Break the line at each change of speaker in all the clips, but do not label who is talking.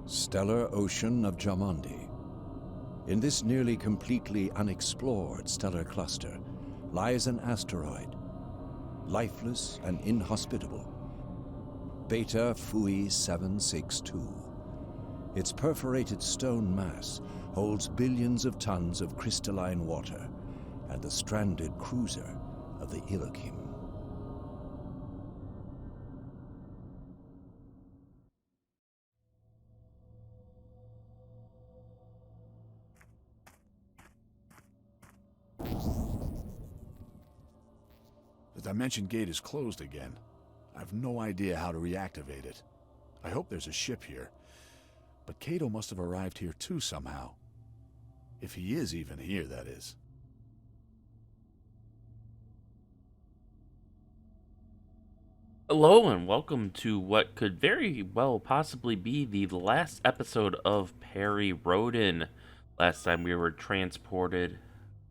Stellar Ocean of Jamondi. In this nearly completely unexplored stellar cluster lies an asteroid, lifeless and inhospitable. Betha Phui 762. Its perforated stone mass holds billions of tons of crystalline water and the stranded cruiser of the Illochim.
The dimension gate is closed again. I have no idea how to reactivate it. I hope there's a ship here. But Cato must have arrived here too somehow. If he is even here, that is.
Hello and welcome to what could very well possibly be the last episode of Rhodan. Last time we were transported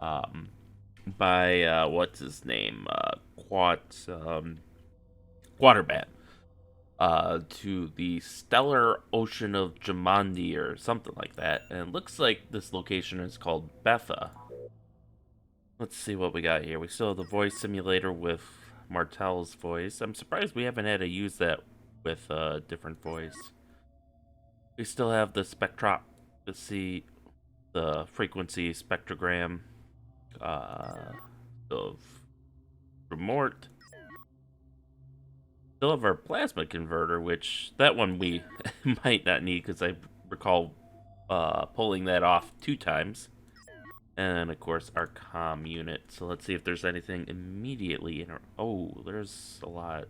by what's his name? Quarterbat to the Stellar Ocean of Jamondi or something like that. And it looks like this location is called Betha. Let's see what we got here. We still have the voice simulator with Martel's voice. I'm surprised we haven't had to use that with a different voice. We still have the spectrop to see the frequency spectrogram of Remort. Still have our plasma converter, which that one we might not need because I recall pulling that off 2 times. And of course our comm unit. So let's see if there's anything immediately in our... Oh, there's a lot.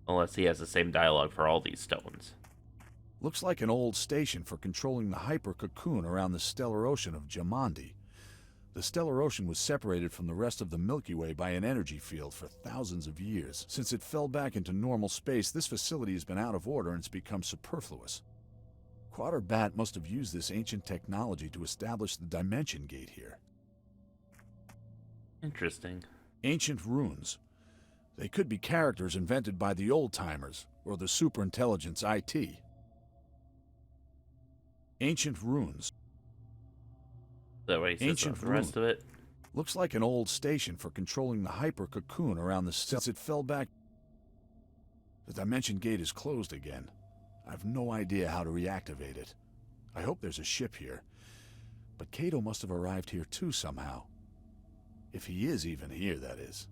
Unless he has the same dialogue for all these stones.
Looks like an old station for controlling the hyper cocoon around the Stellar Ocean of Jamondi. The Stellar Ocean was separated from the rest of the Milky Way by an energy field for thousands of years. Since it fell back into normal space, this facility has been out of order and it's become superfluous. Quarterbat must have used this ancient technology to establish the dimension gate here.
Interesting.
Ancient runes. They could be characters invented by the old-timers or the superintelligence IT. Ancient runes.
That way he says
Ancient
the rest of it.
Looks like an old station for controlling the hyper cocoon around the... Since it fell back... The dimension gate is closed again. I have no idea how to reactivate it. I hope there's a ship here. But Cato must have arrived here too somehow. If he is even here, that is.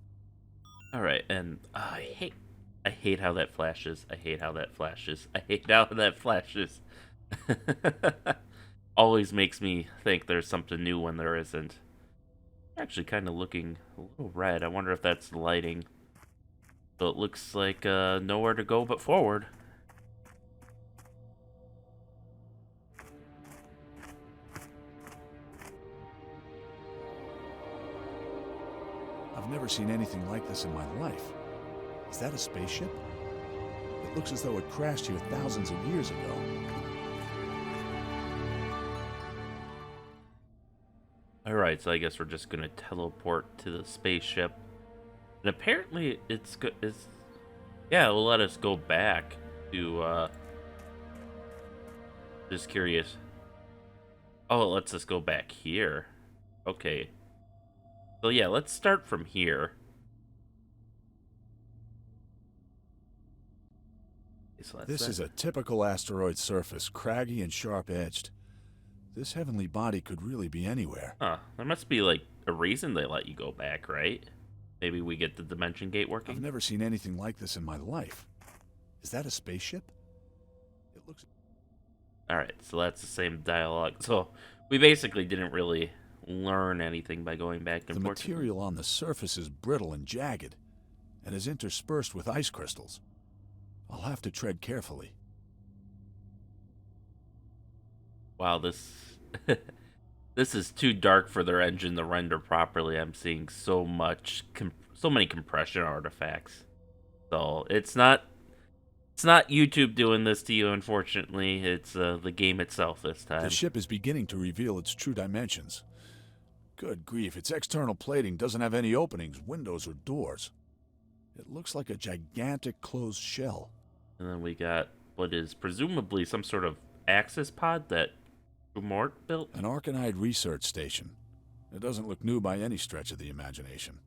Alright, and I hate how that flashes. I hate how that flashes. I hate how that flashes. Always makes me think there's something new when there isn't. Actually kind of looking a little red. I wonder if that's the lighting. So it looks like nowhere to go but forward.
I've never seen anything like this in my life. Is that a spaceship? It looks as though it crashed here thousands of years ago.
Alright, so I guess we're just gonna teleport to the spaceship. And apparently it's yeah, it'll let us go back to just curious. Oh, it lets us go back here. Okay. So yeah, let's start from here. Okay, so
This is a typical asteroid surface, craggy and sharp-edged. This heavenly body could really be anywhere.
Huh, there must be like a reason they let you go back, right? Maybe we get the dimension gate working?
I've never seen anything like this in my life. Is that a spaceship? It looks...
Alright, so that's the same dialogue. So we basically didn't really learn anything by going back.
The material on the surface is brittle and jagged, and is interspersed with ice crystals. I'll have to tread carefully.
Wow, this this is too dark for their engine to render properly. I'm seeing so many compression artifacts. So it's not YouTube doing this to you, unfortunately. It's the game itself this time.
The ship is beginning to reveal its true dimensions. Good grief, its external plating doesn't have any openings, windows, or doors. It looks like a gigantic closed shell.
And then we got what is presumably some sort of Axis pod that Mort built?
An Arcanide research station. It doesn't look new by any stretch of the imagination.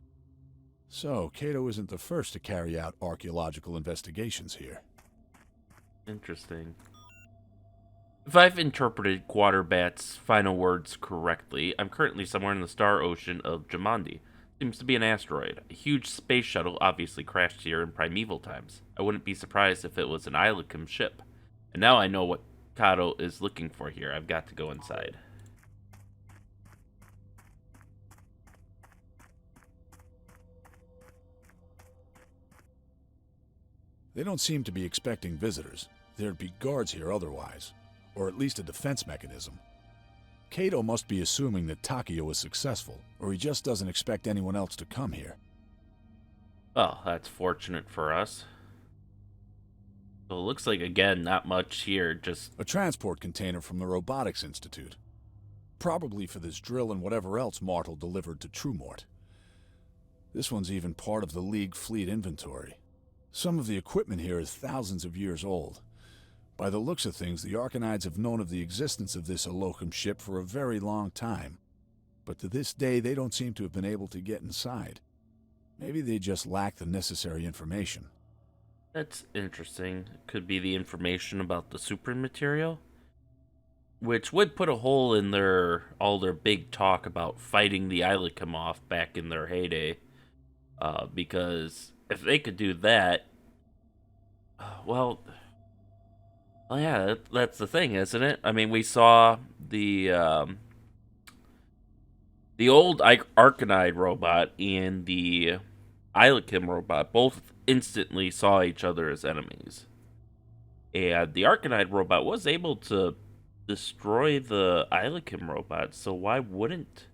So, Cato isn't the first to carry out archaeological investigations here.
Interesting. If I've interpreted Quaterbat's final words correctly, I'm currently somewhere in the Stellar Ocean of Jamondi. Seems to be an asteroid. A huge space shuttle obviously crashed here in primeval times. I wouldn't be surprised if it was an Illochim ship. And now I know what Kato is looking for here. I've got to go inside.
They don't seem to be expecting visitors. There'd be guards here otherwise. Or at least a defense mechanism. Cato must be assuming that Takio was successful, or he just doesn't expect anyone else to come here.
Well, that's fortunate for us. So it looks like, again, not much here, just...
A transport container from the Robotics Institute. Probably for this drill and whatever else Martel delivered to Trumort. This one's even part of the League fleet inventory. Some of the equipment here is thousands of years old. By the looks of things, the Arcanides have known of the existence of this Illochim ship for a very long time. But to this day, they don't seem to have been able to get inside. Maybe they just lack the necessary information.
That's interesting. Could be the information about the super material, which would put a hole in all their big talk about fighting the Illochim off back in their heyday. Because if they could do that, well, yeah, that's the thing, isn't it? I mean, we saw the old Arcanide robot and the Illochim robot both instantly saw each other as enemies. And the Arcanide robot was able to destroy the Illochim robot, so why wouldn't...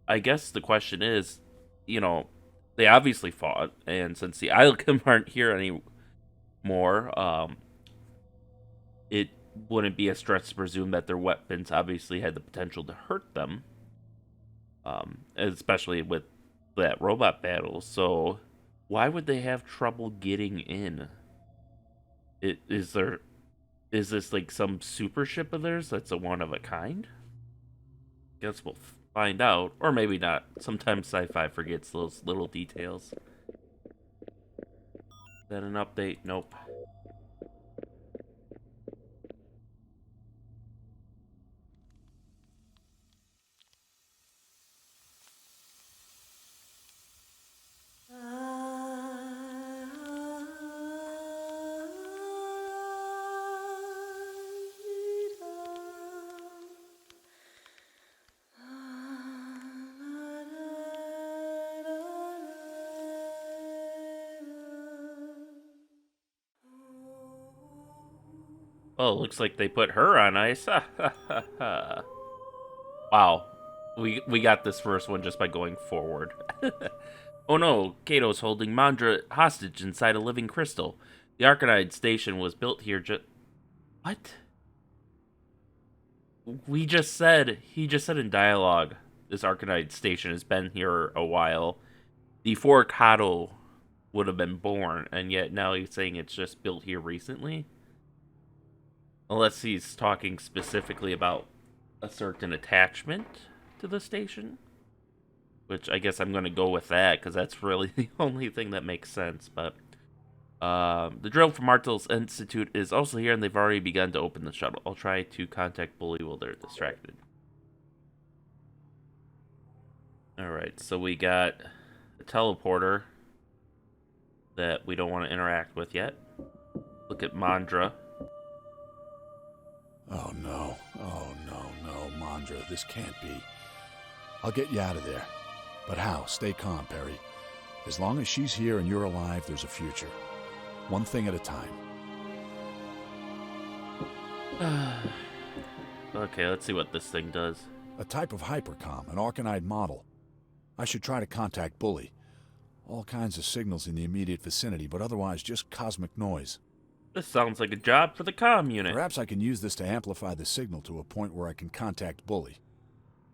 I guess the question is, they obviously fought, and since the Illochim aren't here anymore, it wouldn't be a stretch to presume that their weapons obviously had the potential to hurt them, especially with that robot battle. So why would they have trouble getting in? Is this like some super ship of theirs that's a one of a kind? Guess we'll find out, or maybe not. Sometimes sci-fi forgets those little details. Is that an update? Nope. Oh, looks like they put her on ice. Wow. We got this first one just by going forward. Oh no, Kato's holding Mandra hostage inside a living crystal. The Arcanide station was built here What? He just said in dialogue, this Arcanide station has been here a while. Before Kato would have been born, and yet now he's saying it's just built here recently? Unless he's talking specifically about a certain attachment to the station. Which I guess I'm going to go with that, because that's really the only thing that makes sense. But the drill from Immortals Institute is also here, and they've already begun to open the shuttle. I'll try to contact Bully while they're distracted. Alright, so we got a teleporter that we don't want to interact with yet. Look at Mandra.
Oh no, Mandra, this can't be. I'll get you out of there. But how? Stay calm, Perry. As long as she's here and you're alive, there's a future. One thing at a time.
Okay, let's see what this thing does.
A type of hypercom, an Arcanide model. I should try to contact Bully. All kinds of signals in the immediate vicinity, but otherwise just cosmic noise.
This sounds like a job for the comm unit.
Perhaps I can use this to amplify the signal to a point where I can contact Bully.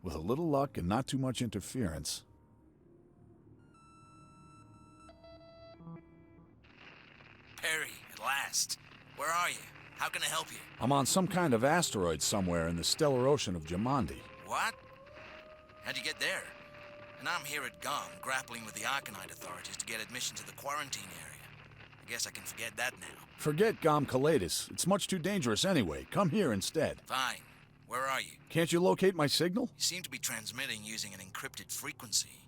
With a little luck and not too much interference.
Perry, at last. Where are you? How can I help you?
I'm on some kind of asteroid somewhere in the Stellar Ocean of Jamondi.
What? How'd you get there? And I'm here at GOM, grappling with the Arcanite authorities to get admission to the quarantine area. I guess I can forget that now.
Forget Gom Calatus. It's much too dangerous anyway. Come here instead.
Fine. Where are you?
Can't you locate my signal?
You seem to be transmitting using an encrypted frequency.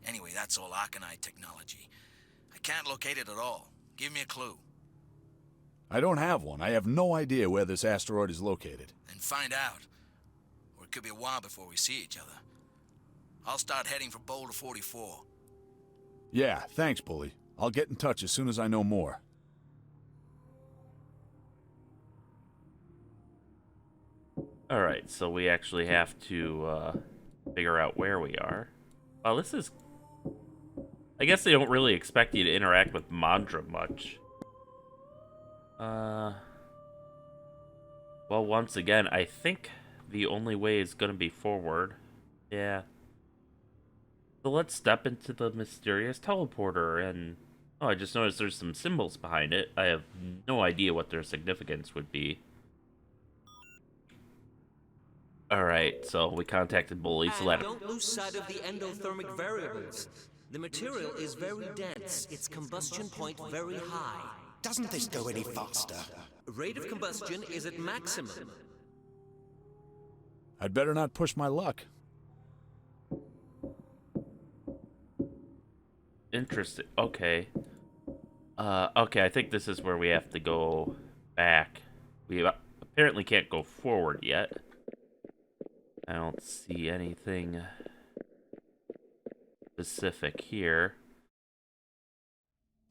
Anyway, that's all Arcanite technology. I can't locate it at all. Give me a clue.
I don't have one. I have no idea where this asteroid is located.
Then find out. Or it could be a while before we see each other. I'll start heading for Boulder 44.
Yeah, thanks, Bully. I'll get in touch as soon as I know more.
Alright, so we actually have to figure out where we are. Well, this is... I guess they don't really expect you to interact with Mandra much. Well, once again, I think the only way is going to be forward. Yeah. So let's step into the mysterious teleporter and... Oh, I just noticed there's some symbols behind it. I have no idea what their significance would be. Alright, so we contacted Bully, so let...
Don't lose sight of the endothermic variables. The material is very dense, its combustion point very high.
Doesn't this go any faster?
Rate of combustion is at maximum.
I'd better not push my luck.
Interesting. Okay. Okay, I think this is where we have to go back. We apparently can't go forward yet. I don't see anything specific here.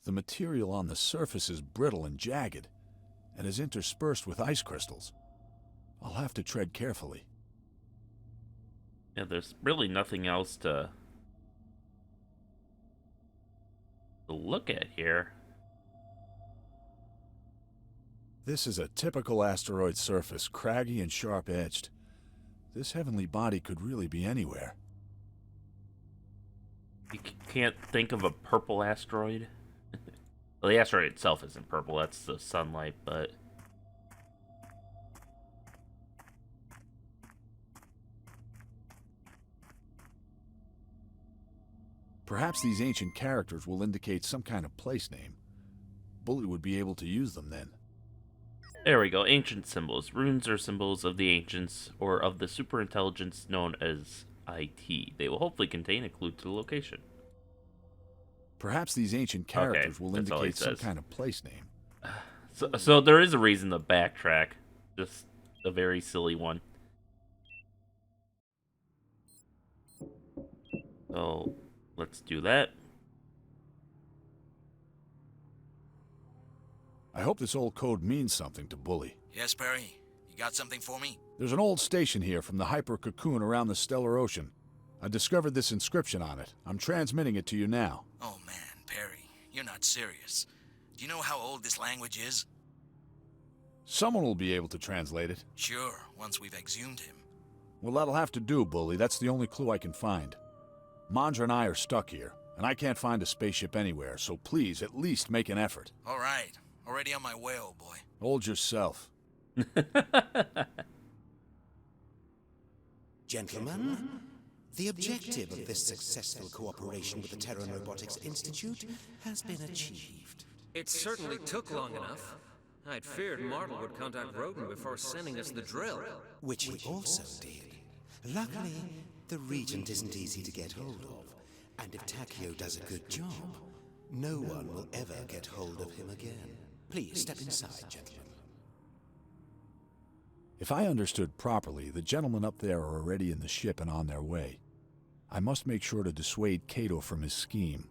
The material on the surface is brittle and jagged, and is interspersed with ice crystals. I'll have to tread carefully.
Yeah, there's really nothing else to look at here.
This is a typical asteroid surface, craggy and sharp-edged. This heavenly body could really be anywhere.
You can't think of a purple asteroid? Well, the asteroid itself isn't purple, that's the sunlight, but...
Perhaps these ancient characters will indicate some kind of place name. Bully would be able to use them then.
There we go, ancient symbols. Runes are symbols of the ancients, or of the superintelligence known as IT. They will hopefully contain a clue to the location.
Perhaps these ancient characters will indicate some kind of place name.
So there is a reason to backtrack. Just a very silly one. So, let's do that.
I hope this old code means something to Bully.
Yes, Perry? You got something for me?
There's an old station here from the hyper cocoon around the Stellar Ocean. I discovered this inscription on it. I'm transmitting it to you now.
Oh man, Perry, you're not serious. Do you know how old this language is?
Someone will be able to translate it.
Sure, once we've exhumed him.
Well, that'll have to do, Bully. That's the only clue I can find. Mandra and I are stuck here, and I can't find a spaceship anywhere, so please, at least make an effort.
All right. Already on my way, old boy.
Hold yourself.
Gentlemen, the objective of this successful cooperation with the Terra Robotics Institute has been achieved.
It certainly took long enough. I'd feared Martel would contact Rhodan before sending us the drill.
Which he also did. Luckily, the Regent isn't easy to get hold of, and if Takeo does a good job, no one will ever get hold of him again. Please step inside, gentlemen.
If I understood properly, the gentlemen up there are already in the ship and on their way. I must make sure to dissuade Cato from his scheme.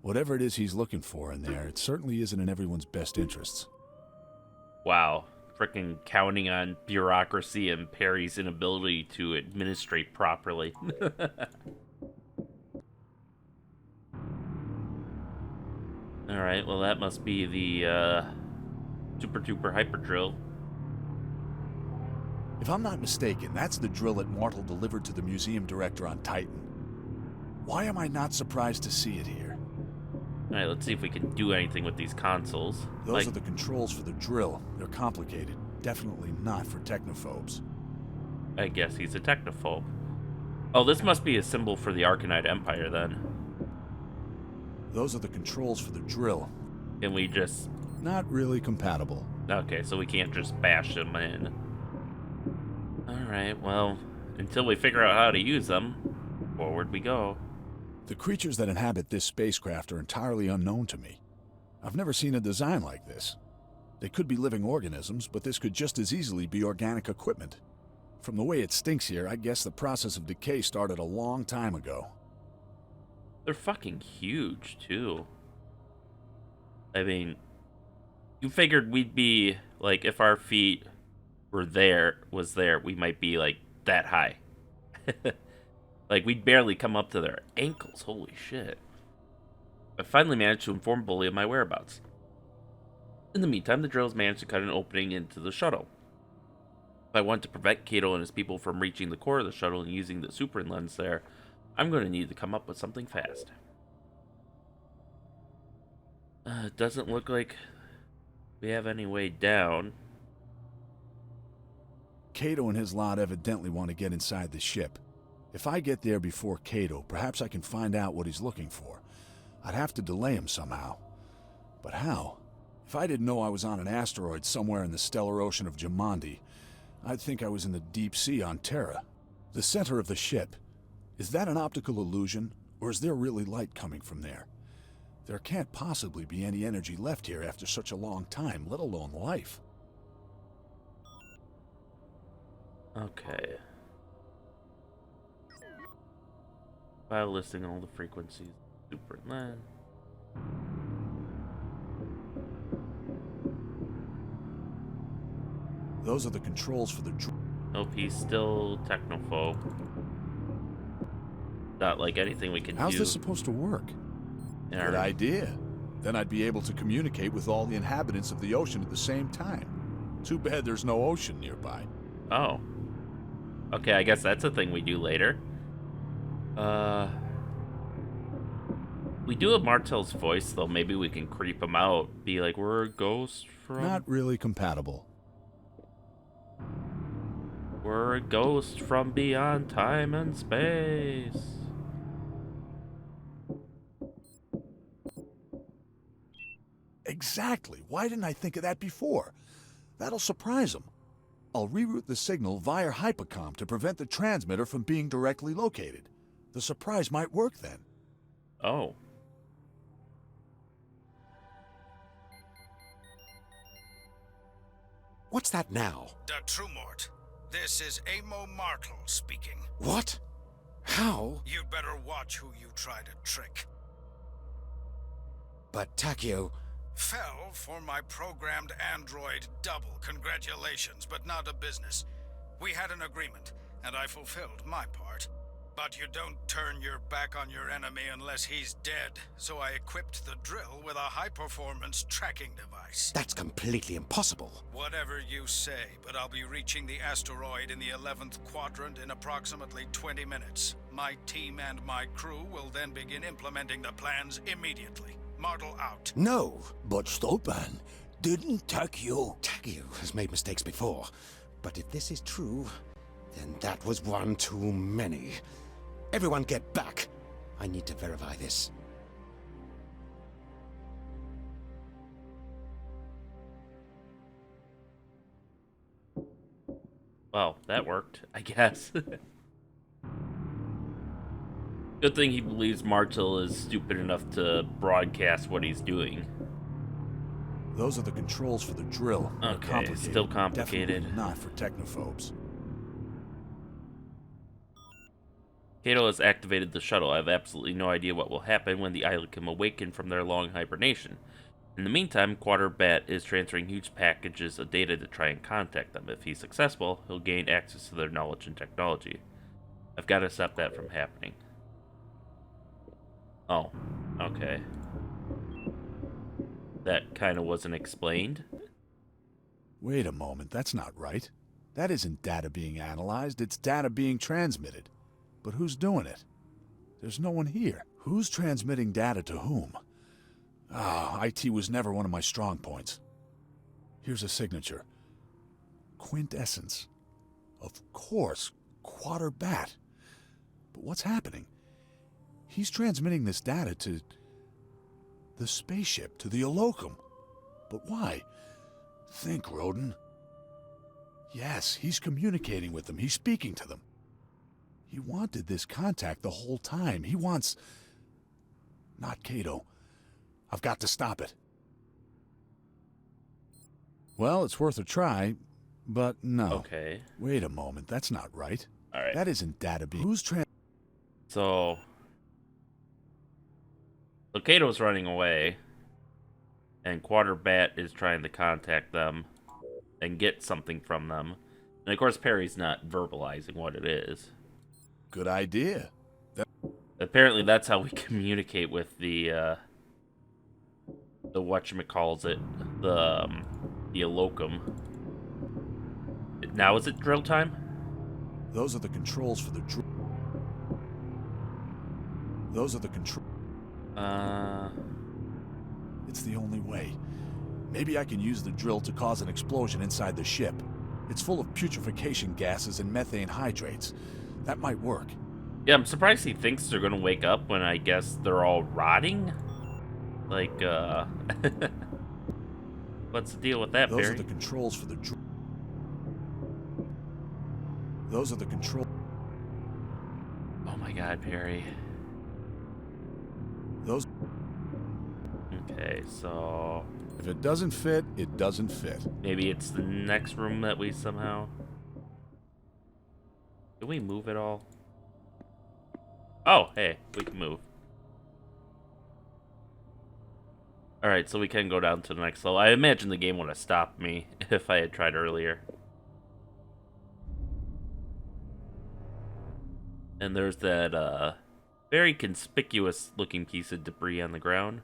Whatever it is he's looking for in there, it certainly isn't in everyone's best interests.
Wow. Frickin' counting on bureaucracy and Perry's inability to administrate properly. Alright, well that must be the super duper hyper drill.
If I'm not mistaken, that's the drill that Mortal delivered to the museum director on Titan. Why am I not surprised to see it here?
Alright, let's see if we can do anything with these consoles.
Those are the controls for the drill. They're complicated. Definitely not for technophobes.
I guess he's a technophobe. Oh, this must be a symbol for the Arcanite Empire, then.
Those are the controls for the drill.
Can we just...
Not really compatible.
Okay, so we can't just bash them in. Alright, well, until we figure out how to use them, forward we go.
The creatures that inhabit this spacecraft are entirely unknown to me. I've never seen a design like this. They could be living organisms, but this could just as easily be organic equipment. From the way it stinks here, I guess the process of decay started a long time ago.
They're fucking huge, too. I mean, you figured we'd be, like, if our feet were there, we might be, like, that high. Like, we'd barely come up to their ankles. Holy shit. I finally managed to inform Bully of my whereabouts. In the meantime, the drills managed to cut an opening into the shuttle. If I want to prevent Cato and his people from reaching the core of the shuttle and using the super lens there, I'm going to need to come up with something fast. It doesn't look like we have any way down.
Cato and his lot evidently want to get inside the ship. If I get there before Cato, perhaps I can find out what he's looking for. I'd have to delay him somehow. But how? If I didn't know I was on an asteroid somewhere in the Stellar Ocean of Jamondi, I'd think I was in the deep sea on Terra. The center of the ship. Is that an optical illusion, or is there really light coming from there? There can't possibly be any energy left here after such a long time, let alone life.
Okay. File listing all the frequencies. Super lens.
Those are the controls for the
Nope, he's still technophobe. Not like anything we can do.
How's this supposed to work? Good idea. Then I'd be able to communicate with all the inhabitants of the ocean at the same time. Too bad there's no ocean nearby.
Oh. Okay, I guess that's a thing we do later. We do have Martel's voice, though. Maybe we can creep him out. Be like, we're a ghost from...
Not really compatible.
We're a ghost from beyond time and space.
Exactly. Why didn't I think of that before? That'll surprise him. I'll reroute the signal via hypercom to prevent the transmitter from being directly located. The surprise might work then.
Oh.
What's that now?
The Trumort. This is Immortals speaking.
What? How?
You'd better watch who you try to trick.
But Takeo...
Fell for my programmed android double. Congratulations, but not a business. We had an agreement, and I fulfilled my part. But you don't turn your back on your enemy unless he's dead, so I equipped the drill with a high-performance tracking device.
That's completely impossible.
Whatever you say, but I'll be reaching the asteroid in the 11th quadrant in approximately 20 minutes. My team and my crew will then begin implementing the plans immediately. Model out.
No!
But Stopan, didn't Takeo...
Takeo has made mistakes before. But if this is true, then that was one too many. Everyone get back! I need to verify this.
Well, that worked, I guess. Good thing he believes Martel is stupid enough to broadcast what he's doing.
Those are the controls for the drill. They're
Okay,
complicated.
still complicated.
Definitely not for technophobes.
Cato has activated the shuttle. I have absolutely no idea what will happen when the Illochim awaken from their long hibernation. In the meantime, Quarterbat is transferring huge packages of data to try and contact them. If he's successful, he'll gain access to their knowledge and technology. I've got to stop that from happening. Oh, okay. That kind of wasn't explained.
Wait a moment, that's not right. That isn't data being analyzed, it's data being transmitted. But who's doing it? There's no one here. Who's transmitting data to whom? IT was never one of my strong points. Here's a signature. Quintessence. Of course, Quarterbat. But what's happening? He's transmitting this data to the spaceship, to the Illochim. But why? Think, Rhodan. Yes, he's communicating with them. He's speaking to them. He wanted this contact the whole time. He wants... Not Cato. I've got to stop it. Well, it's worth a try, but no.
Okay.
Wait a moment, that's not right.
All right.
That isn't database.
So Kato's running away, and Quarterbat is trying to contact them and get something from them. And of course, Perry's not verbalizing what it is.
Good idea.
Apparently, that's how we communicate with the whatchamacallit, the Illochim. Now is it drill time?
Those are the controls for the drill. Those are the control. It's the only way. Maybe I can use the drill to cause an explosion inside the ship. It's full of putrefaction gases and methane hydrates. That might work.
Yeah, I'm surprised he thinks they're gonna wake up when I guess they're all rotting. Like, what's the deal with that,
Those
Perry?
are the controls for the drill. Those are the control.
Oh my god, Perry.
Those.
Okay, so
If it doesn't fit, it doesn't fit.
maybe it's the next room that we somehow... Can we move at all? Oh, hey, we can move. Alright, so we can go down to the next level. I imagine the game would have stopped me if I had tried earlier. And there's that, very conspicuous looking piece of debris on the ground.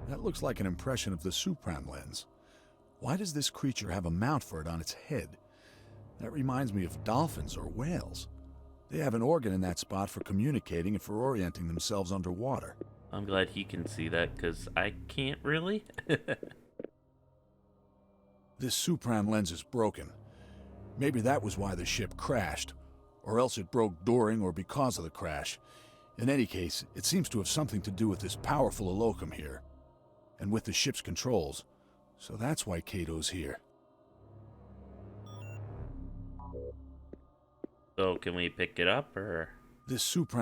That looks like an impression of the Supran lens. Why does this creature have a mount for it on its head? That reminds me of dolphins or whales. They have an organ in that spot for communicating and for orienting themselves underwater.
I'm glad he can see that, because I can't really.
This Supran lens is broken. Maybe that was why the ship crashed, or else it broke during or because of the crash. In any case, it seems to have something to do with this powerful Illochim here, and with the ship's controls. So that's why Cato's here.
So can we pick it up, or
This Supran...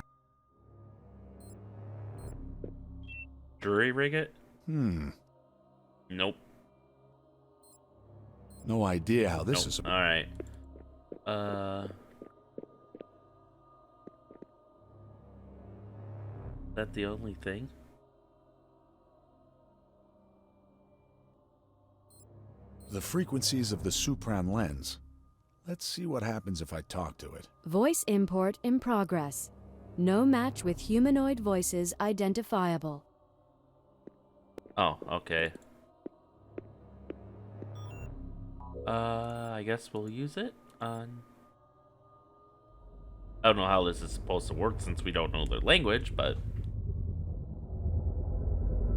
jury rig it? Nope.
No idea how this
Nope.
is...
Alright. That the only thing?
The frequencies of the Supran lens. Let's see what happens if I talk to it.
Voice import in progress. No match with humanoid voices identifiable.
Oh, okay. I guess we'll use it on... I don't know how this is supposed to work since we don't know their language, but...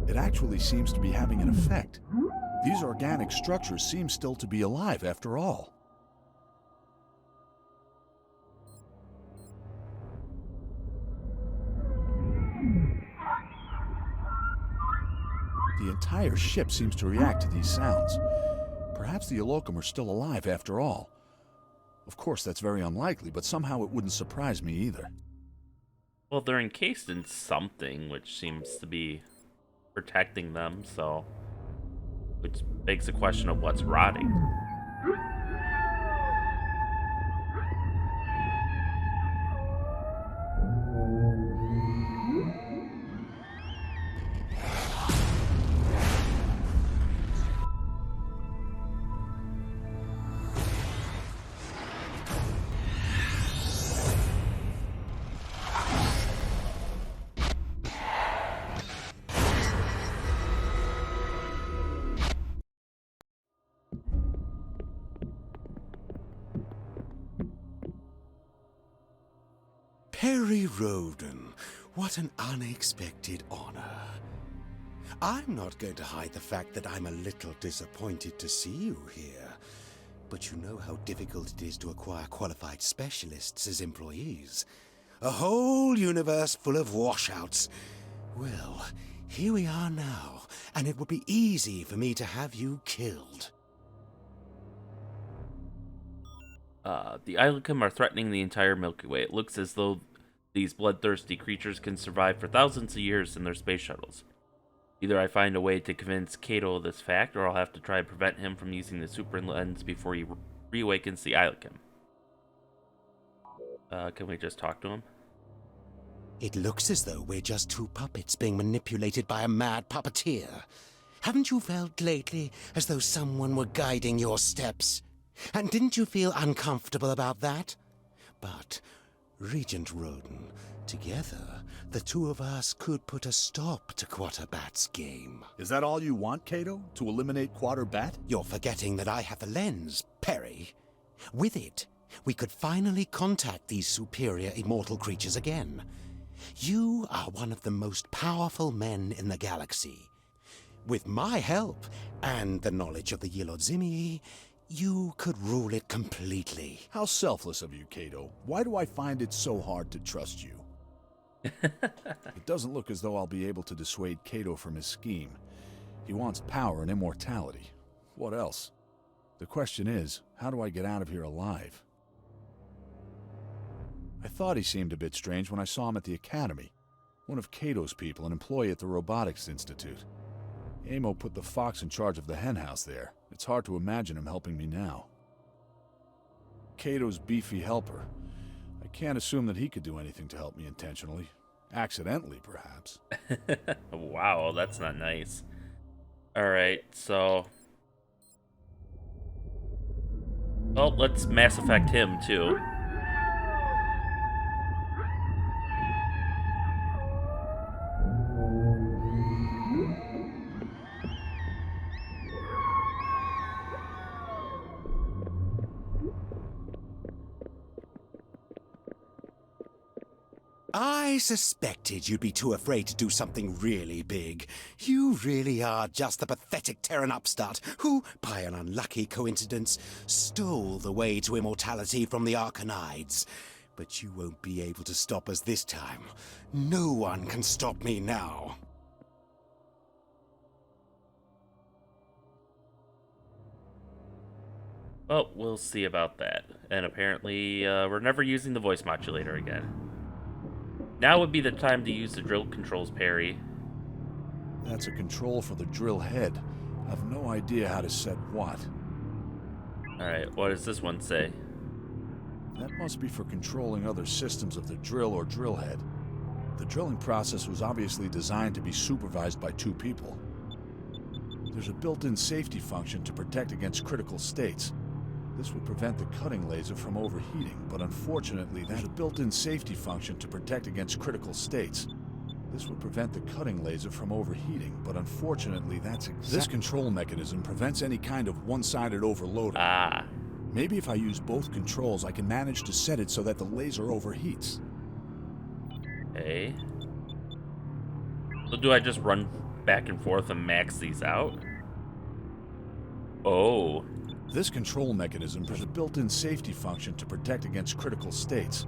It actually seems to be having an effect. These organic structures seem still to be alive after all. The entire ship seems to react to these sounds. Perhaps the Illochim are still alive after all. Of course, that's very unlikely, but somehow it wouldn't surprise me either.
Well, they're encased in something, which seems to be protecting them, so... Which begs the question of what's rotting.
Perry Rhodan, what an unexpected honor. I'm not going to hide the fact that I'm a little disappointed to see you here. But you know how difficult it is to acquire qualified specialists as employees. A whole universe full of washouts. Well, here we are now, and it would be easy for me to have you killed.
The Illochim are threatening the entire Milky Way. It looks as though these bloodthirsty creatures can survive for thousands of years in their space shuttles. Either I find a way to convince Cato of this fact, or I'll have to try and prevent him from using the super lens before he reawakens the Illochim. Can we just talk to him?
It looks as though we're just two puppets being manipulated by a mad puppeteer. Haven't you felt lately as though someone were guiding your steps? And didn't you feel uncomfortable about that? But, Regent Rhodan, together, the two of us could put a stop to Quaterbat's game.
Is that all you want, Cato? To eliminate Quaterbat?
You're forgetting that I have the lens, Perry. With it, we could finally contact these superior immortal creatures again. You are one of the most powerful men in the galaxy. With my help, and the knowledge of the Illochim, you could rule it completely.
How selfless of you, Cato. Why do I find it so hard to trust you? It doesn't look as though I'll be able to dissuade Cato from his scheme. He wants power and immortality. What else? The question is, how do I get out of here alive? I thought he seemed a bit strange when I saw him at the Academy. One of Cato's people, an employee at the Robotics Institute. Amo put the fox in charge of the henhouse there. It's hard to imagine him helping me now. Cato's beefy helper. I can't assume that he could do anything to help me intentionally. Accidentally, perhaps.
Wow, that's not nice. Alright, so... well, let's Mass Effect him, too.
I suspected you'd be too afraid to do something really big. You really are just the pathetic Terran upstart who, by an unlucky coincidence, stole the way to immortality from the Arcanides. But you won't be able to stop us this time. No one can stop me now.
Well, we'll see about that. And apparently, we're never using the voice modulator again. Now would be the time to use the drill controls, Perry.
That's a control for the drill head. I've no idea how to set what.
Alright, what does this one say?
That must be for controlling other systems of the drill or drill head. The drilling process was obviously designed to be supervised by two people. There's a built-in safety function to protect against critical states. This would prevent the cutting laser from overheating, but unfortunately there's a built-in safety function to protect against critical states. This would prevent the cutting laser from overheating, but unfortunately that's This control mechanism prevents any kind of one-sided overloading.
Ah.
Maybe if I use both controls, I can manage to set it so that the laser overheats.
Okay. So do I just run back and forth and max these out? Oh.
This control mechanism has a built-in safety function to protect against critical states.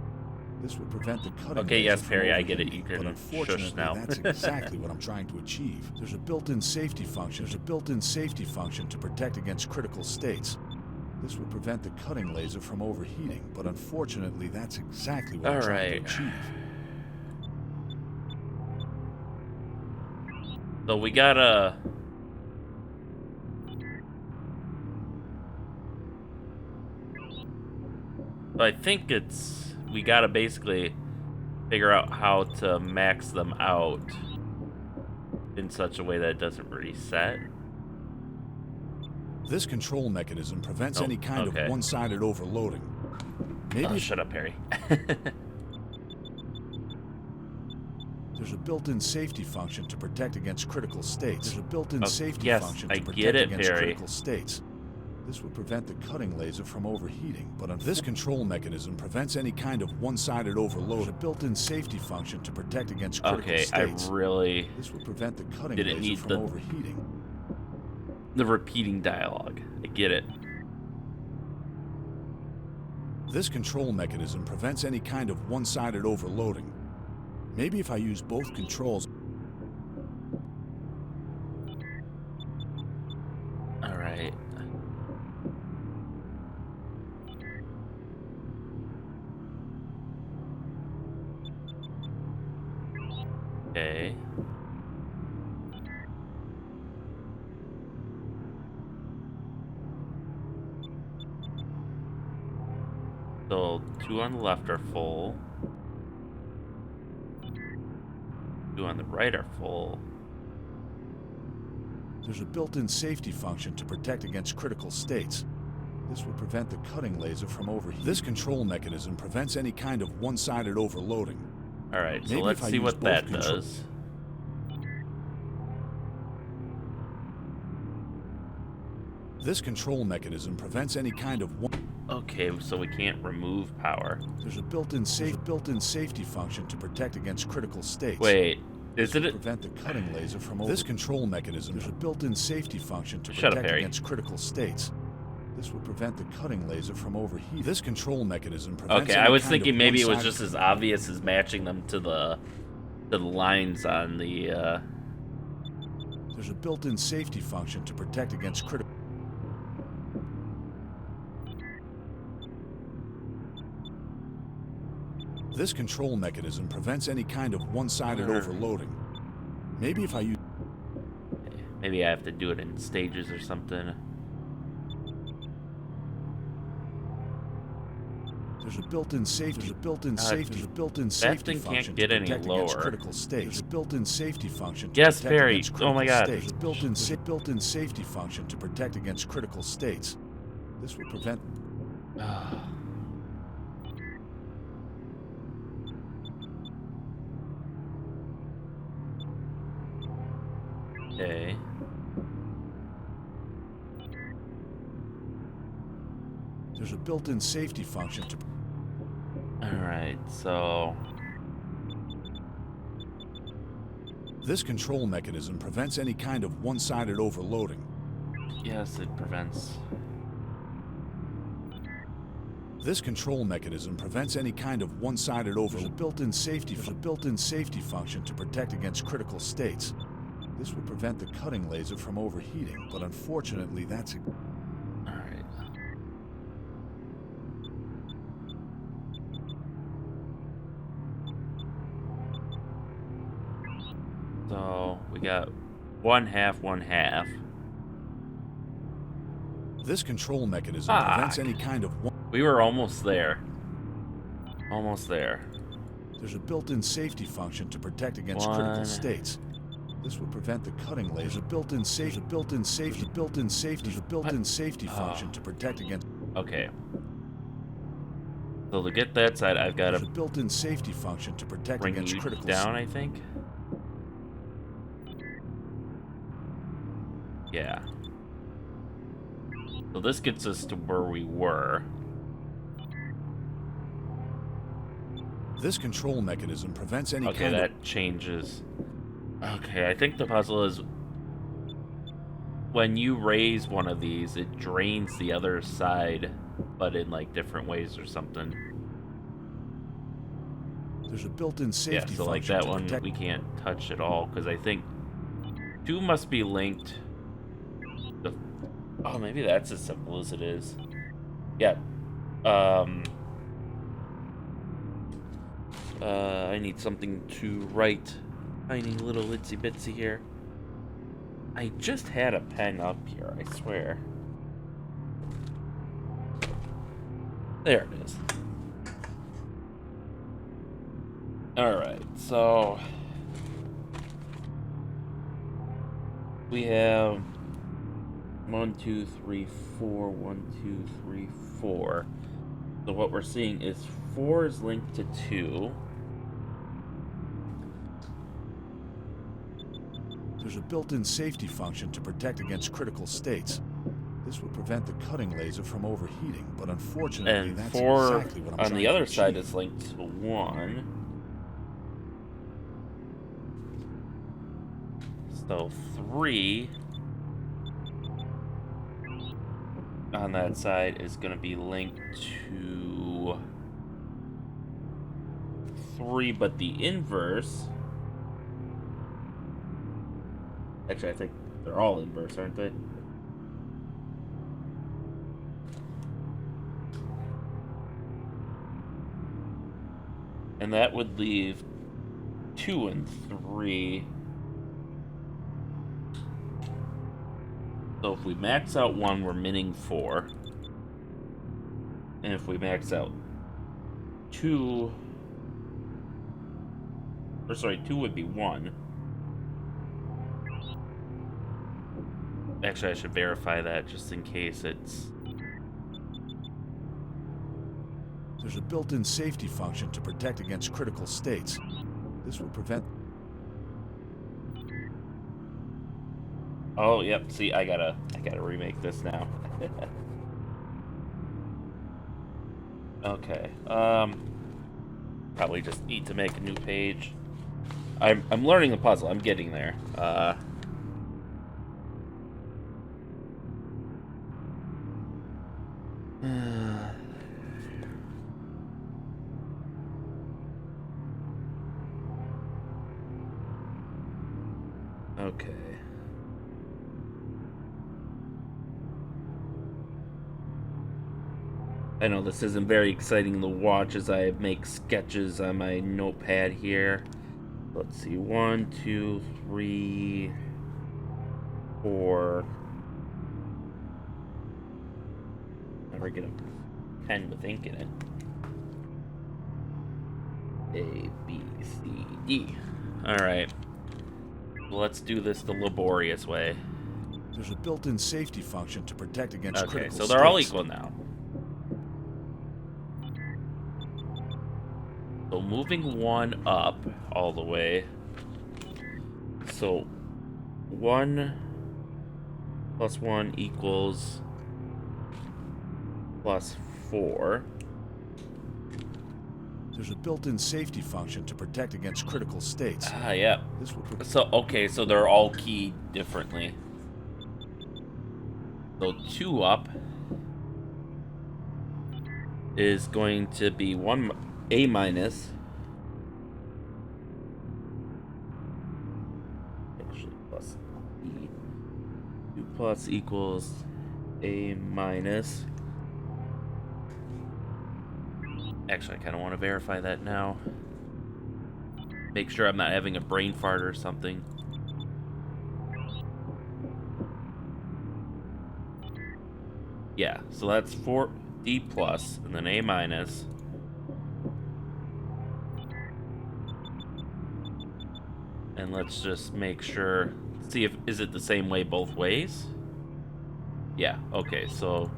This would prevent the cutting.
Okay, yes, Perry, I get it. You
but
can
unfortunately,
shush now.
that's exactly what I'm trying to achieve. There's a built-in safety function. There's a built-in safety function to protect against critical states. This would prevent the cutting laser from overheating, but unfortunately, that's exactly what I'm trying to achieve.
So we gotta... I think we gotta basically figure out how to max them out in such a way that it doesn't reset.
This control mechanism prevents any kind of one-sided overloading. Maybe
shut up, Harry.
There's a built-in safety function to protect against critical states. There's a built-in safety function to protect against critical states. This would prevent the cutting laser from overheating, but this control mechanism prevents any kind of one-sided overload. A built-in safety function to protect against critical states.
I really
This would prevent the cutting
didn't
laser
need
from overheating.
the repeating dialogue. I get it.
This control mechanism prevents any kind of one-sided overloading. Maybe if I use both controls.
All right. Okay. So 2 on the left are full. 2 on the right are full.
There's a built-in safety function to protect against critical states. This would prevent the cutting laser from overheating. This control mechanism prevents any kind of one-sided overloading.
All right, so
Maybe
let's
if I
see
use
what
both
that
control-
does.
This control mechanism prevents any kind of one.
Okay, so we can't remove power.
There's a built-in safety function to protect against critical states.
Wait, is
To
it?
prevent the cutting laser from over. This control mechanism. There's a built-in safety function to
Shut up,
protect
Harry.
against critical states. This would prevent the cutting laser from overheating. This control mechanism prevents.
Okay,
any
I was
kind
thinking
of
maybe it was
one-sided-
just as obvious as matching them to the lines on the.
There's a built-in safety function to protect against critical. This control mechanism prevents any kind of one-sided overloading. Maybe if I use.
Maybe I have to do it in stages or something.
There's a built-in safety. There's a built-in
God,
safety
thing can't
function
get
to
any
protect against
lower.
critical states. There's a built-in safety function to
Yes,
protect
Barry.
against
Oh
critical
my God.
states. There's a built-in safety function to protect against critical states. This would prevent.
Okay.
There's a built-in safety function to.
Alright, so.
This control mechanism prevents any kind of one-sided overloading.
Yes, it prevents.
This control mechanism prevents any kind of one-sided overload. There's a built-in safety function to protect against critical states. This would prevent the cutting laser from overheating, but unfortunately that's.
Alright. So, we got 1/2, 1/2.
This control mechanism prevents any kind of one.
We were almost there. Almost there.
There's a built-in safety function to protect against
One.
critical states. This would prevent the cutting laser. There's a built-in safety function to protect against.
Okay. So to get that side, I've got
There's
to
a built-in safety function to protect
bring
against
you
critical.
down, I think. Yeah. So this gets us to where we were.
This control mechanism prevents any
Okay,
kind of.
that changes. Okay, I think the puzzle is when you raise one of these, it drains the other side, but in like different ways or something.
There's a built-in safety
Yeah, so like
function
that
to
one
protect.
we can't touch at all because I think 2 must be linked. Oh, maybe that's as simple as it is. Yeah. I need something to write. Tiny little itsy bitsy here. I just had a pen up here, I swear. There it is. Alright, so we have 1, 2, 3, 4, 1, 2, 3, 4. So what we're seeing is 4 is linked to 2.
There's a built-in safety function to protect against critical states. This would prevent the cutting laser from overheating, but unfortunately,
And
that's
4
exactly what I'm
on
trying
the
to
other side
achieve.
is linked to 1. So 3 on that side is going to be linked to 3, but the inverse. Actually, I think they're all inverse, aren't they? And that would leave 2 and 3. So if we max out 1, we're minning 4. And if we max out 2... Or sorry, 2 would be 1. Actually, I should verify that just in case it's...
There's a built-in safety function to protect against critical states. This will prevent...
Oh, yep. See, I gotta remake this now. Okay. Probably just need to make a new page. I'm learning the puzzle. I'm getting there. Okay. I know this isn't very exciting to watch as I make sketches on my notepad here. Let's see, 1, 2, 3, 4. Never get a pen with ink in it. A, B, C, D. Alright. Let's do this the laborious way.
There's a built-in safety function to protect against critical states.
Okay, so they're all equal now. So moving 1 up all the way. So 1 plus 1 equals plus 4.
There's a built-in safety function to protect against critical states.
Ah, yeah.
This will
So, okay, so they're all keyed differently. So 2 up is going to be 1 A minus. Actually, plus E. 2 plus equals A minus. Actually, I kind of want to verify that now. Make sure I'm not having a brain fart or something. Yeah, so that's 4D plus and then A minus. And let's just make sure, see if, is it the same way both ways? Yeah, okay, so.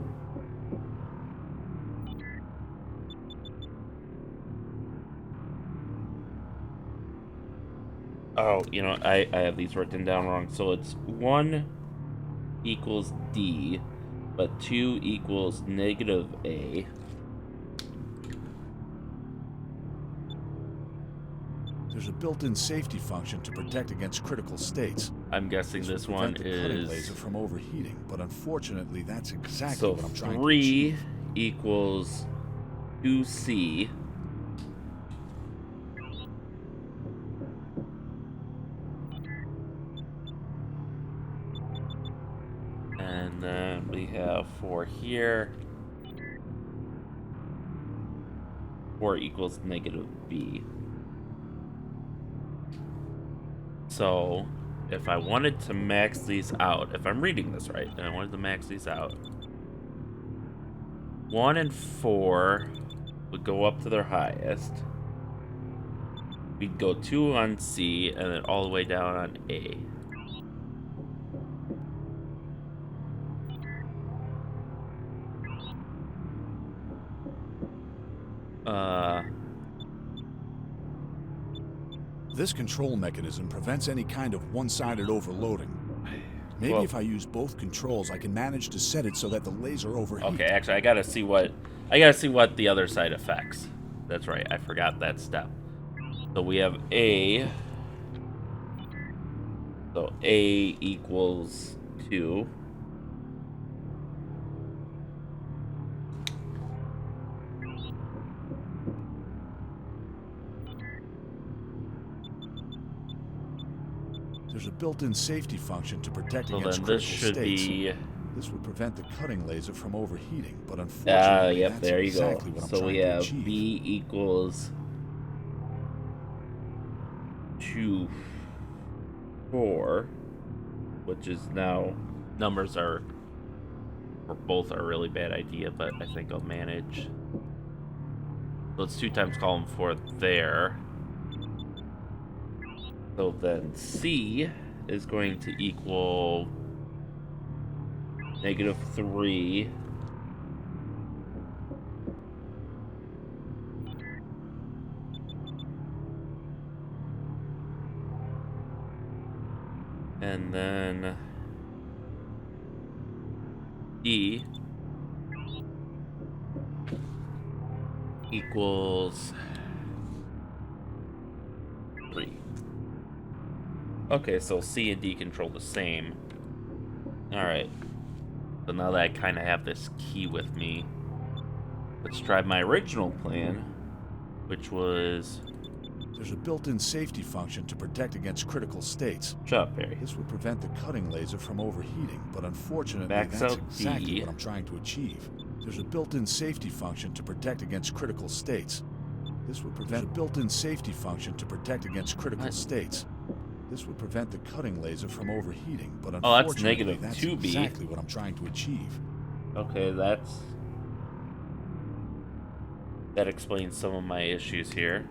Oh, you know, I have these written down wrong. So it's 1 equals D, but 2 equals negative A.
There's a built-in safety function to protect against critical states.
I'm guessing this
will
one
prevent the cutting
is...
laser from overheating, but unfortunately, that's exactly
So
what I'm trying to
3
achieve.
equals 2C. And then we have 4 here. 4 equals negative B. So, if I wanted to max these out, if I'm reading this right, and I wanted to max these out, 1 and 4 would go up to their highest. We'd go 2 on C, and then all the way down on A.
This control mechanism prevents any kind of one-sided overloading. Maybe
Well,
if I use both controls, I can manage to set it so that the laser overheats.
okay, actually, I gotta see what the other side affects. That's right, I forgot that step. So we have A. So A equals 2.
There's a built-in safety function to protect
So
against
then
critical
this should
states.
be...
This would prevent the cutting laser from overheating, but unfortunately,
yep,
that's
there you
exactly
go.
what I'm
So
trying
we
to
have
achieve.
B equals 2, 4, which is now... Numbers are... For both are a really bad idea, but I think I'll manage. So it's 2 times column 4 there. So then C is going to equal -3. And then E equals 3. Okay, so C and D control the same. Alright. So now that I kind of have this key with me, let's try my original plan, which was...
There's a built-in safety function to protect against critical states.
Shut up, Barry.
This would prevent the cutting laser from overheating, but unfortunately,
Max
that's
out
exactly
D.
what I'm trying to achieve. There's a built-in safety function to protect against critical states. This would prevent a built-in safety function to protect against critical states. This would prevent the cutting laser from overheating, but
Oh, that's
unfortunately, that's
-2B.
exactly what I'm trying to achieve.
Okay, that explains some of my issues here.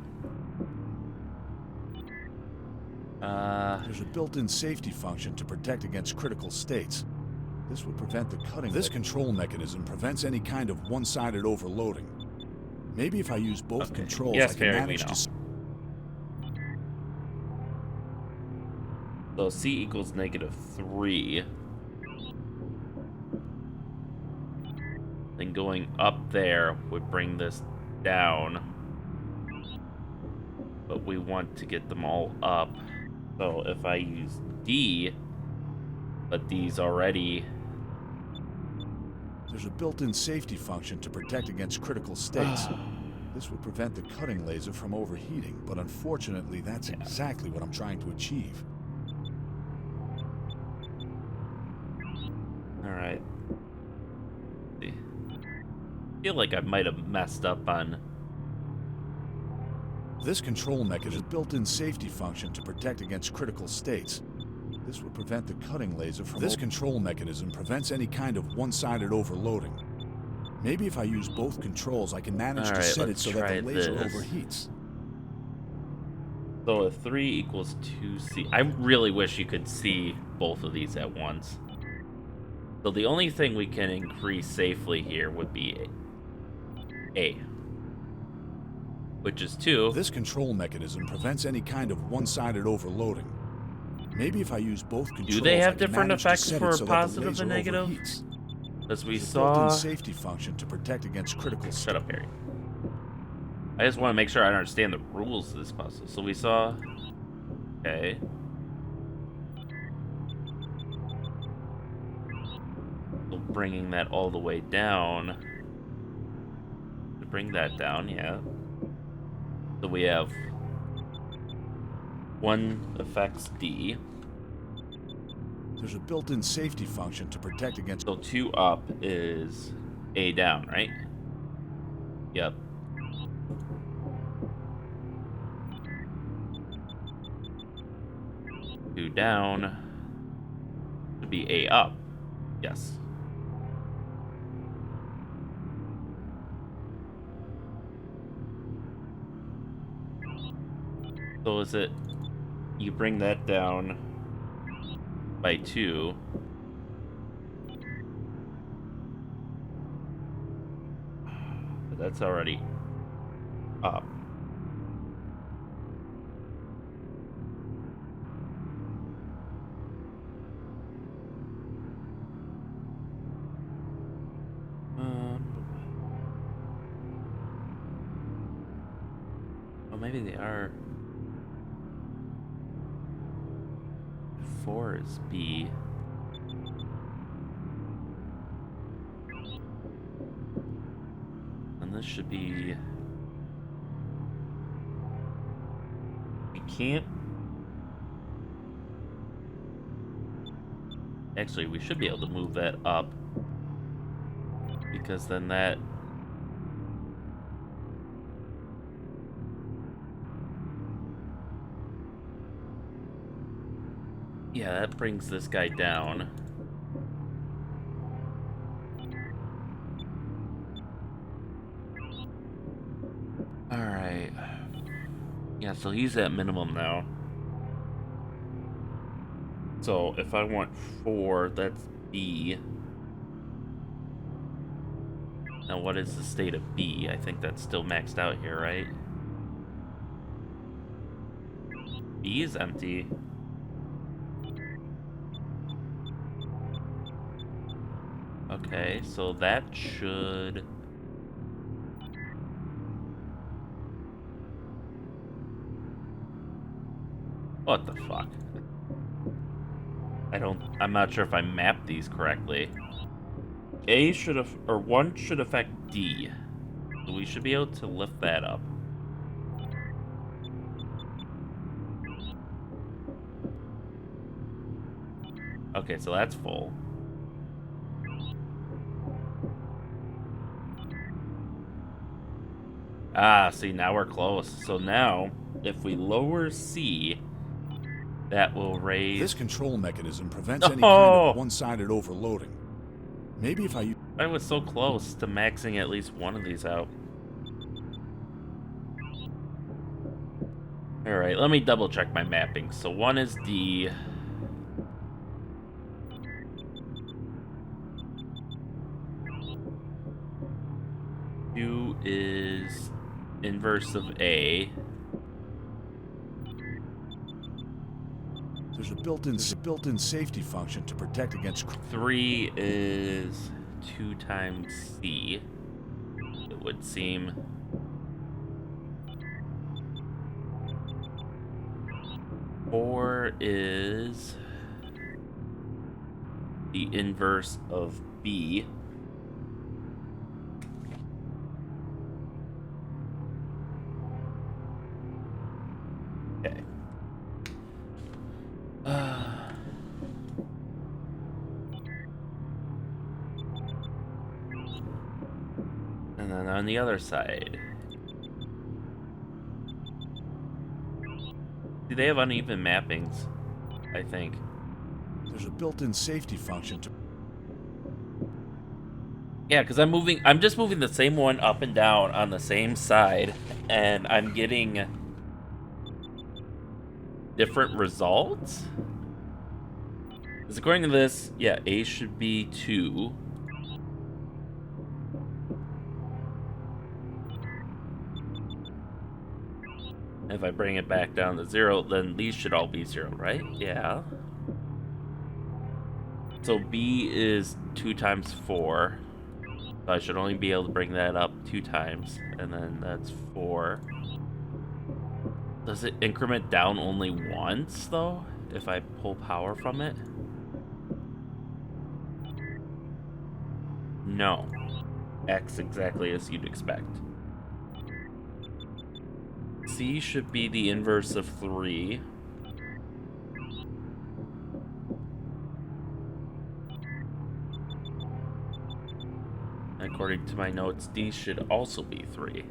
There's a built-in safety function to protect against critical states. This would prevent the cutting. This control mechanism prevents any kind of one-sided overloading. Maybe if I use both controls,
Yes,
I can
Barry, we
manage
know.
to...
So C equals -3. Then going up there would bring this down. But we want to get them all up. So if I use D, but D's already...
There's a built-in safety function to protect against critical states. This would prevent the cutting laser from overheating, but unfortunately, that's exactly what I'm trying to achieve.
Alright. I feel like I might have messed up on...
This control mechanism has a built-in safety function to protect against critical states. This would prevent the cutting laser from... This control mechanism prevents any kind of one-sided overloading. Maybe if I use both controls, I can manage to set it so that the laser overheats.
So if 3 equals 2C... I really wish you could see both of these at once. So the only thing we can increase safely here would be A. Which is 2.
This control mechanism prevents any kind of one-sided overloading. Maybe if I use both controls,
do they have
I can
different
manage to
effects
set
for
it so that the
positive
laser
and negative?
overheats.
As we
There's a
saw...
built-in safety function to protect against critical...
Shut up, Harry. I just want to make sure I understand the rules of this puzzle. So we saw... Okay. So bringing that all the way down. To bring that down, yeah. So we have... 1 affects D.
There's a built-in safety function to protect against...
So 2 up is A down, right? Yep. 2 down would be A up. Yes. So is it... You bring that down by 2. But that's already up. Well, maybe they are. 4 is B. And this should be... We can't... Actually, we should be able to move that up. Because then that... Yeah, that brings this guy down. Alright. Yeah, so he's at minimum now. So if I want 4, that's B. Now what is the state of B? I think that's still maxed out here, right? B is empty. Okay, so that should... What the fuck? I'm not sure if I mapped these correctly. A should have, or 1 should affect D. So we should be able to lift that up. Okay, so that's full. Ah, see, now we're close. So now, if we lower C, that will raise...
This control mechanism prevents any kind of one-sided overloading. Maybe if I...
I was so close to maxing at least one of these out. Alright, let me double check my mapping. So 1 is D. Two is inverse of A.
There's a built-in safety function to protect against...
3 is 2 times C, it would seem. Four is the inverse of B. Okay. And then on the other side. See, they have uneven mappings, I think.
There's a built-in safety function to...
Yeah, because I'm just moving the same one up and down on the same side, and I'm getting different results? Because according to this, yeah, A should be 2. If I bring it back down to 0, then these should all be 0, right? Yeah. So B is 2 times 4. So I should only be able to bring that up 2 times. And then that's 4. Does it increment down only once, though? If I pull power from it? No. X exactly as you'd expect. C should be the inverse of 3. According to my notes, D should also be 3.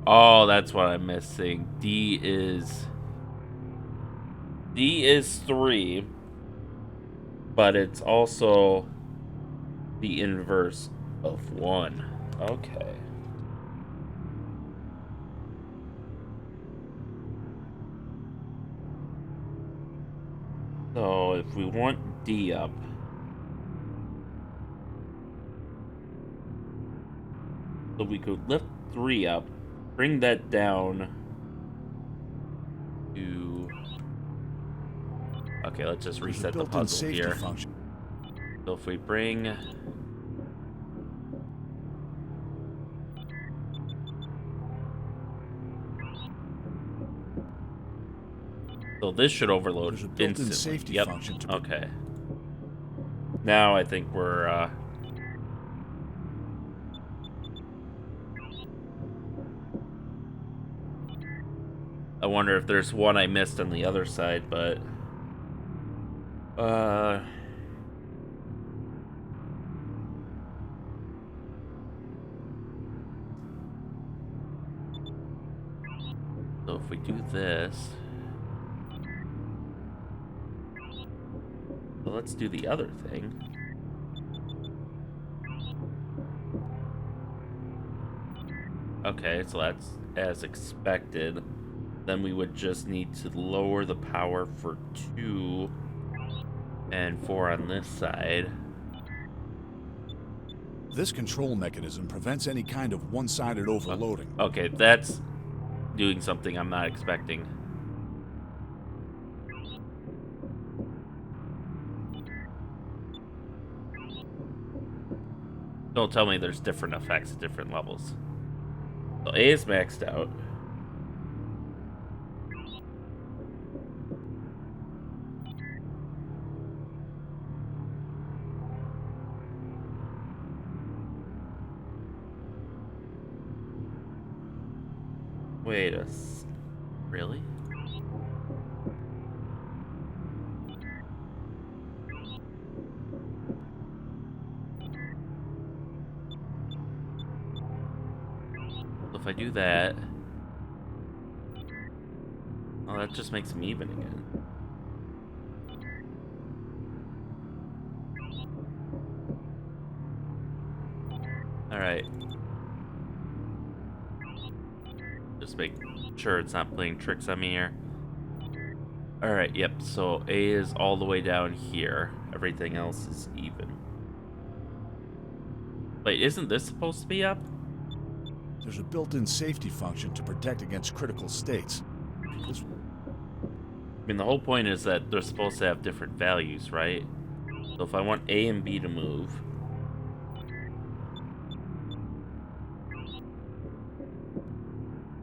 Oh, that's what I'm missing. D is 3, but it's also the inverse of 1. Okay. So if we want D up, so we could lift 3 up, bring that down to... Okay, let's just reset the puzzle here.
Function.
So if we bring... So this should overload
There's a built-in
instantly.
safety
Yep.
function to
Okay. Now I think we're I wonder if there's one I missed on the other side, but so if we do this, so let's do the other thing. Okay, so that's as expected. Then we would just need to lower the power for 2 and 4 on this side.
This control mechanism prevents any kind of one-sided overloading.
Okay, that's doing something I'm not expecting. Don't tell me there's different effects at different levels. So A is maxed out. Wait really? So if I do that, oh, that just makes them even again. All right. Just make sure it's not playing tricks on me here. Alright, yep, so A is all the way down here. Everything else is even. Wait, isn't this supposed to be up?
There's a built-in safety function to protect against critical states.
I mean, the whole point is that they're supposed to have different values, right? So if I want A and B to move,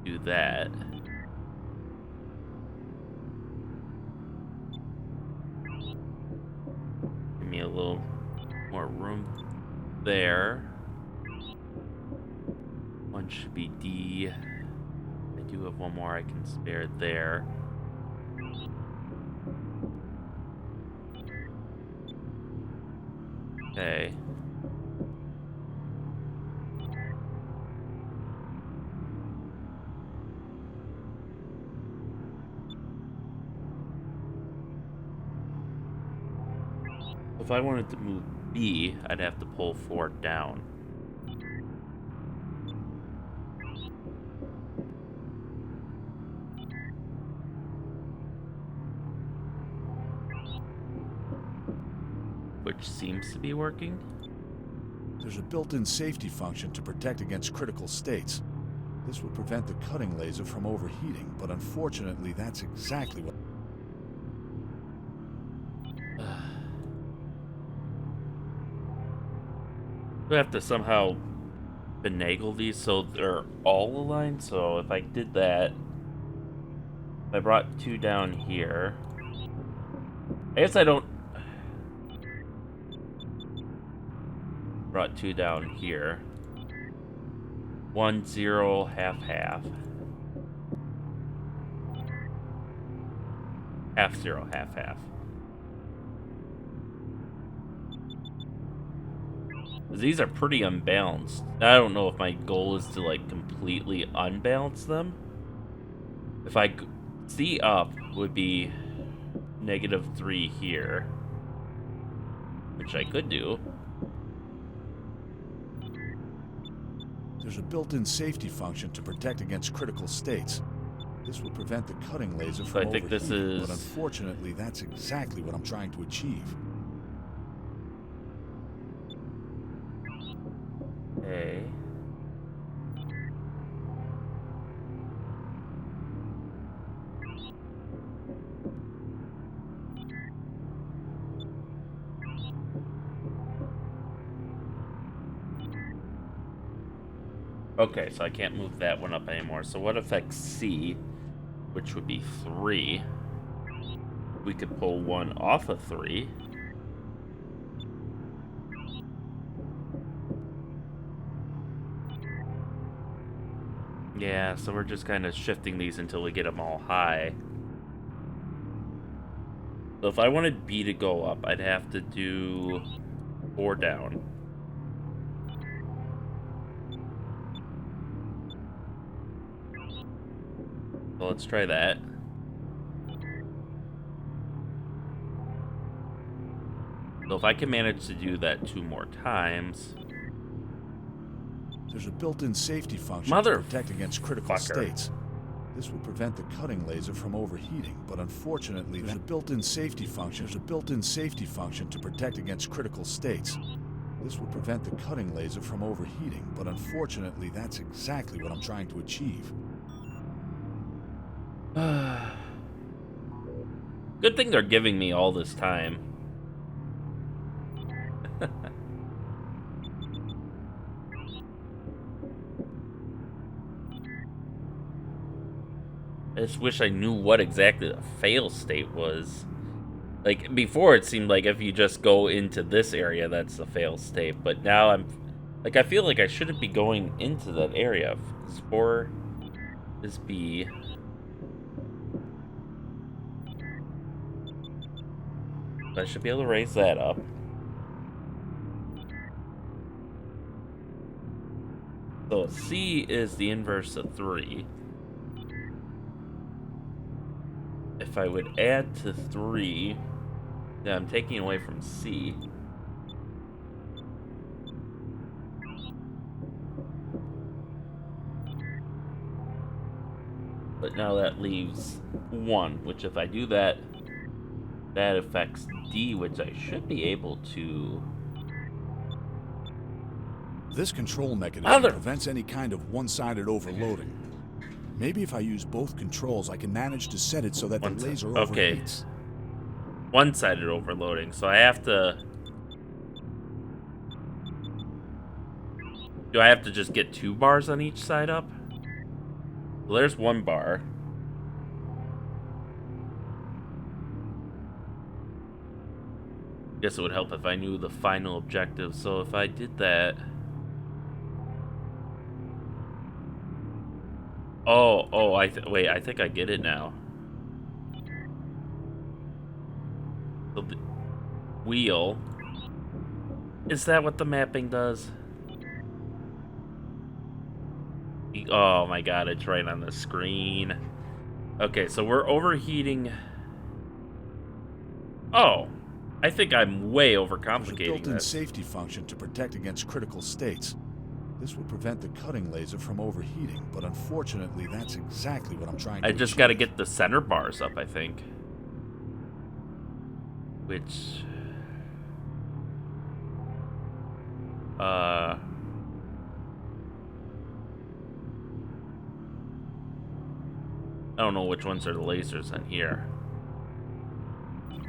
do that. Give me a little more room there. One should be D. I do have one more I can spare there. Okay. If I wanted to move B, I'd have to pull 4 down. Which seems to be working.
There's a built-in safety function to protect against critical states. This would prevent the cutting laser from overheating, but unfortunately that's exactly what...
We have to somehow finagle these so they're all aligned. So if I did that, if I brought 2 down here, I guess I don't. Brought 2 down here. 1, 0, half, half. Half, 0, half, half. These are pretty unbalanced. I don't know if my goal is to like completely unbalance them. If I C up would be -3 here, which I could do.
There's a built-in safety function to protect against critical states. This would prevent the cutting laser from
I think
overheating,
this is...
but unfortunately that's exactly what I'm trying to achieve.
Okay. Okay, so I can't move that one up anymore. So what affects C, which would be 3? We could pull one off of 3. Yeah, so we're just kind of shifting these until we get them all high. So if I wanted B to go up, I'd have to do 4 down. So let's try that. So if I can manage to do that 2 more times...
There's a built-in safety function to protect against critical states. This will prevent the cutting laser from overheating, but unfortunately, there's a built-in safety function. There's a built-in safety function to protect against critical states. This will prevent the cutting laser from overheating, but unfortunately, that's exactly what I'm trying to achieve.
Good thing they're giving me all this time. I just wish I knew what exactly the fail state was. Like, before it seemed like if you just go into this area, that's the fail state. But now I'm... Like, I feel like I shouldn't be going into that area. 4 is B. I should be able to raise that up. So C is the inverse of 3. If I would add to 3, then I'm taking away from C. But now that leaves 1, which if I do that, that affects D, which I should be able to...
This control mechanism prevents any kind of one-sided overloading. Maybe if I use both controls, I can manage to set it so that the laser overheats.
One-sided overloading, so I have to... Do I have to just get 2 bars on each side up? Well, there's 1 bar. Guess it would help if I knew the final objective, so if I did that... wait, I think I get it now. So the wheel... Is that what the mapping does? Oh my god, it's right on the screen. Okay, so we're overheating... Oh, I think I'm way overcomplicating this.
There's a built-in safety function to protect against critical states. This will prevent the cutting laser from overheating, but unfortunately, that's exactly what I'm trying to achieve.
I just gotta get the center bars up, I think. Which... I don't know which ones are the lasers in here.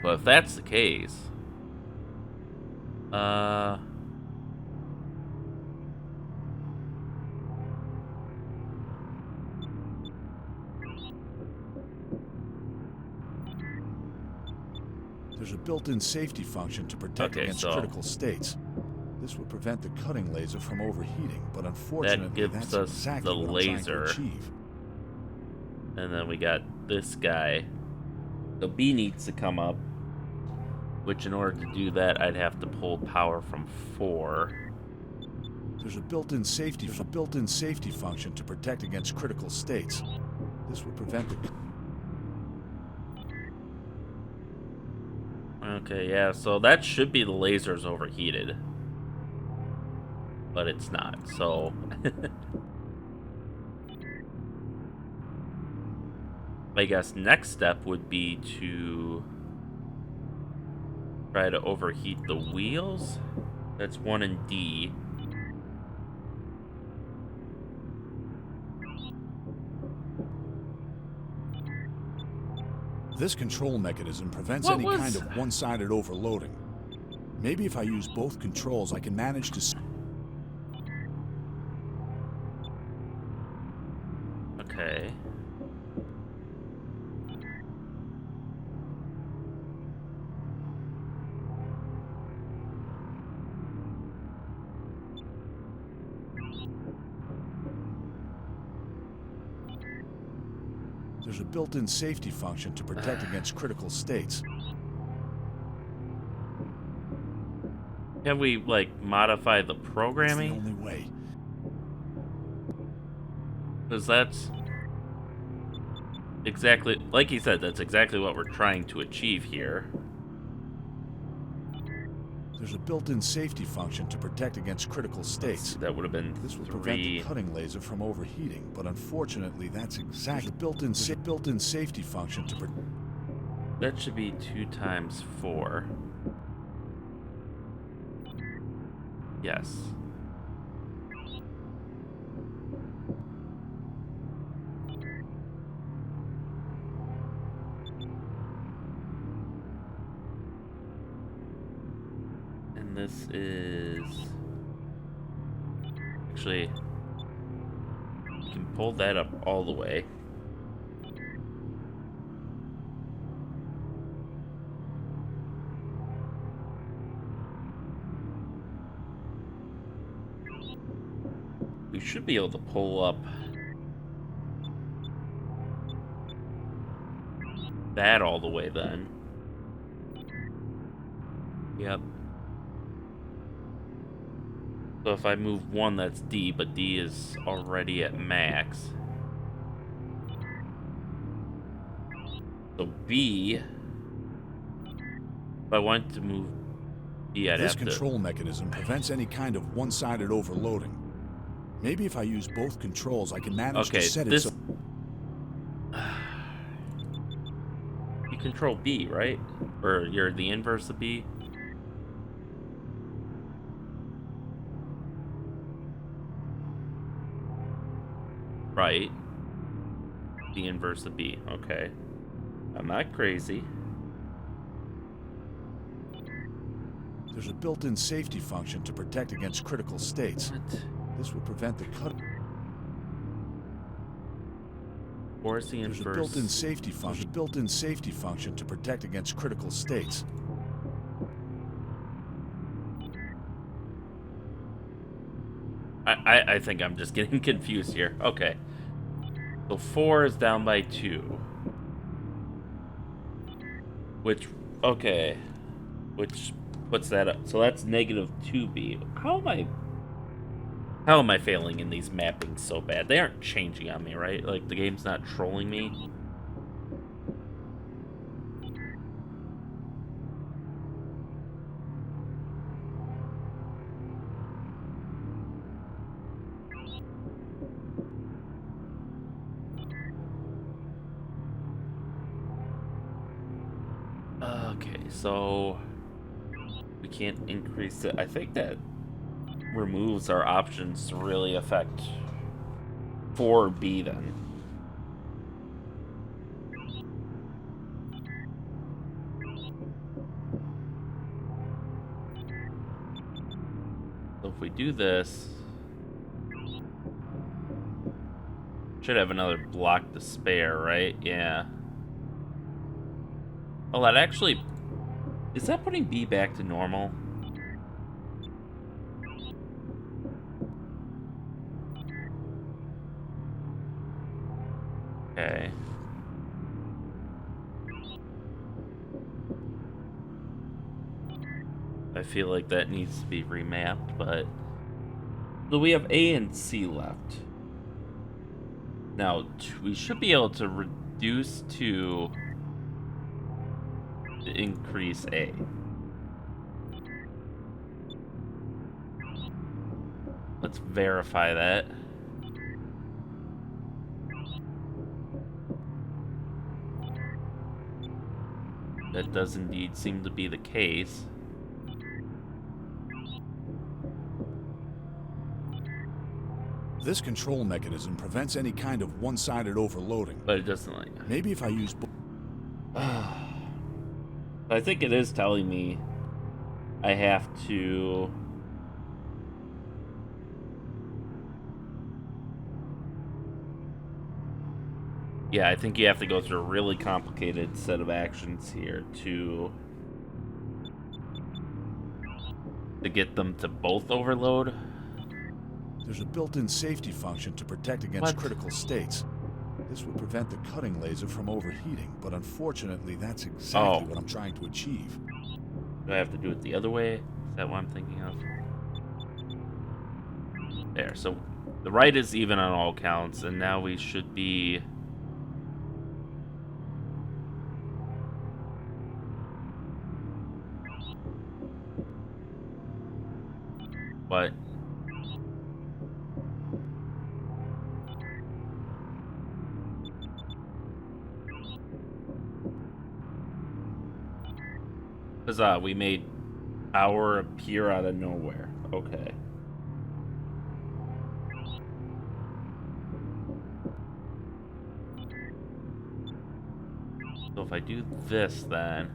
But if that's the case...
There's a built-in safety function to protect against critical states. This will prevent the cutting laser from overheating, but unfortunately, that's exactly what I'm trying to achieve.
And then we got this guy. So B needs to come up, which in order to do that, I'd have to pull power from 4.
There's a built-in safety function to protect against critical states. This will prevent the...
Okay, yeah, so that should be the lasers overheated. But it's not, so... I guess next step would be to try to overheat the wheels. That's 1 in D.
This control mechanism prevents any kind of one-sided overloading. Maybe if I use both controls, I can manage to...
Okay.
There's a built-in safety function to protect against critical states.
Can we, like, modify the
It's
programming?
the only way.
Because that's exactly, like you said, that's exactly what we're trying to achieve here.
There's a built-in safety function to protect against critical states.
That would have been
This will prevent the
3.
cutting laser from overheating, but unfortunately, that's exactly the built-in safety function to protect.
That should be 2 times 4. Yes. And this is actually, you can pull that up all the way. We should be able to pull up that all the way then. Yep. So if I move 1, that's D, but D is already at max. So B, if I want to move B, I'd
This
have to...
control mechanism prevents any kind of one-sided overloading. Maybe if I use both controls, I can manage to set it so...
You control B, right? Or you're the inverse of B? Right. The inverse of B. Okay. I'm not crazy.
There's a built-in safety function to protect against critical states.
What?
This will prevent the cut.
Or is the
There's
inverse?
a built-in safety function. Built-in safety function to protect against critical states.
I think I'm just getting confused here. Okay. So 4 is down by 2. Which, okay. Which puts that up. So that's negative 2B. How am I failing in these mappings so bad? They aren't changing on me, right? Like, the game's not trolling me. Okay, so we can't increase it. I think that removes our options to really affect 4B then. So if we do this, should have another block to spare, right? Yeah. Oh, that actually... Is that putting B back to normal? Okay. I feel like that needs to be remapped, but... So we have A and C left. Now, we should be able to reduce to increase A. Let's verify that. That does indeed seem to be the case.
This control mechanism prevents any kind of one-sided overloading.
But it doesn't like...
Maybe if I use both...
I think it is telling me I have to... Yeah, I think you have to go through a really complicated set of actions here to get them to both overload.
There's a built-in safety function to protect against
What?
critical states. This would prevent the cutting laser from overheating, but unfortunately that's exactly what I'm trying to achieve.
Do I have to do it the other way? Is that what I'm thinking of? There, so the right is even on all counts, and now we should be... What? Because we made power appear out of nowhere. Okay. So if I do this, then...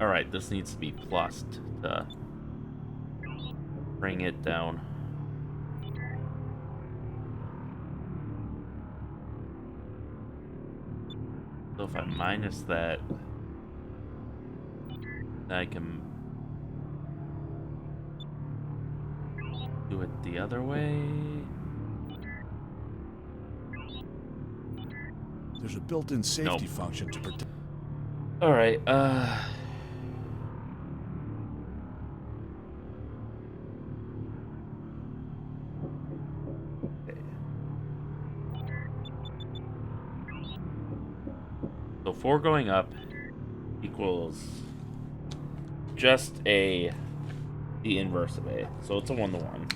Alright, this needs to be plussed to bring it down. So if I minus that, then I can do it the other way.
There's a built-in safety function to protect.
Alright, So 4 going up equals just the inverse of A. So it's a 1-to-1.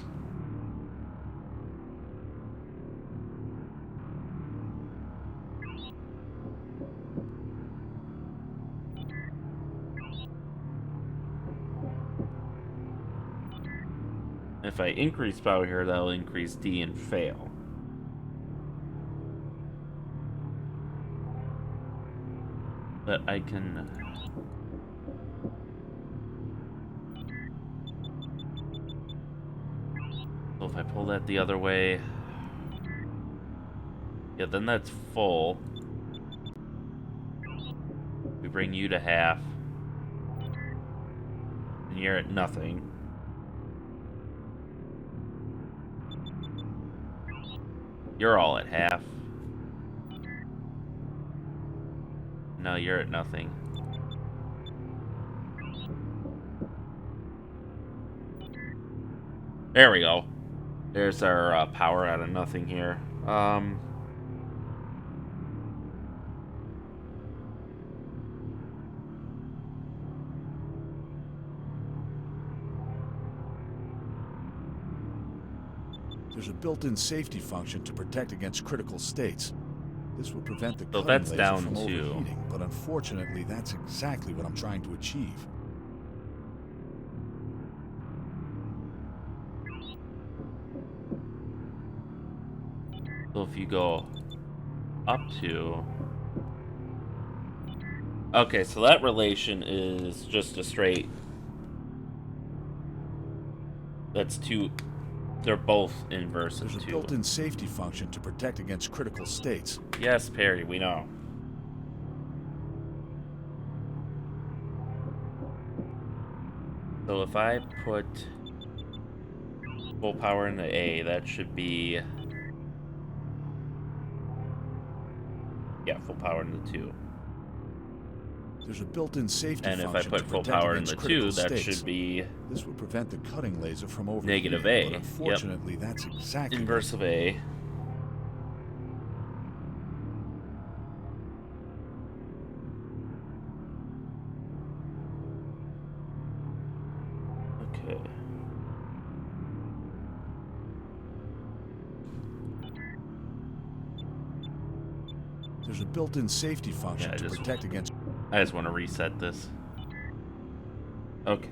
If I increase power here, that'll increase D and fail. But I can... So if I pull that the other way... Yeah, then that's full. We bring you to half. And you're at nothing. You're all at half. No, you're at nothing. There we go. There's our power out of nothing here.
There's a built-in safety function to protect against critical states. This will prevent the
So
cutting
that's
laser
down
from
to...
overheating, but unfortunately that's exactly what I'm trying to achieve.
So if you go up to... Okay, so that relation is just a straight... That's 2... They're both inverse of 2.
There's a built-in safety function to protect against critical states.
Yes, Perry, we know. So if I put full power into A, that should be... Yeah, full power into 2.
There's a built-in safety
and
function.
And if I put full power into 2, that should be...
This would prevent the cutting laser from overheating.
Negative A.
But unfortunately, that's exactly...
Inverse of A. Okay.
There's a built-in safety function to protect against...
I just want to reset this. Okay.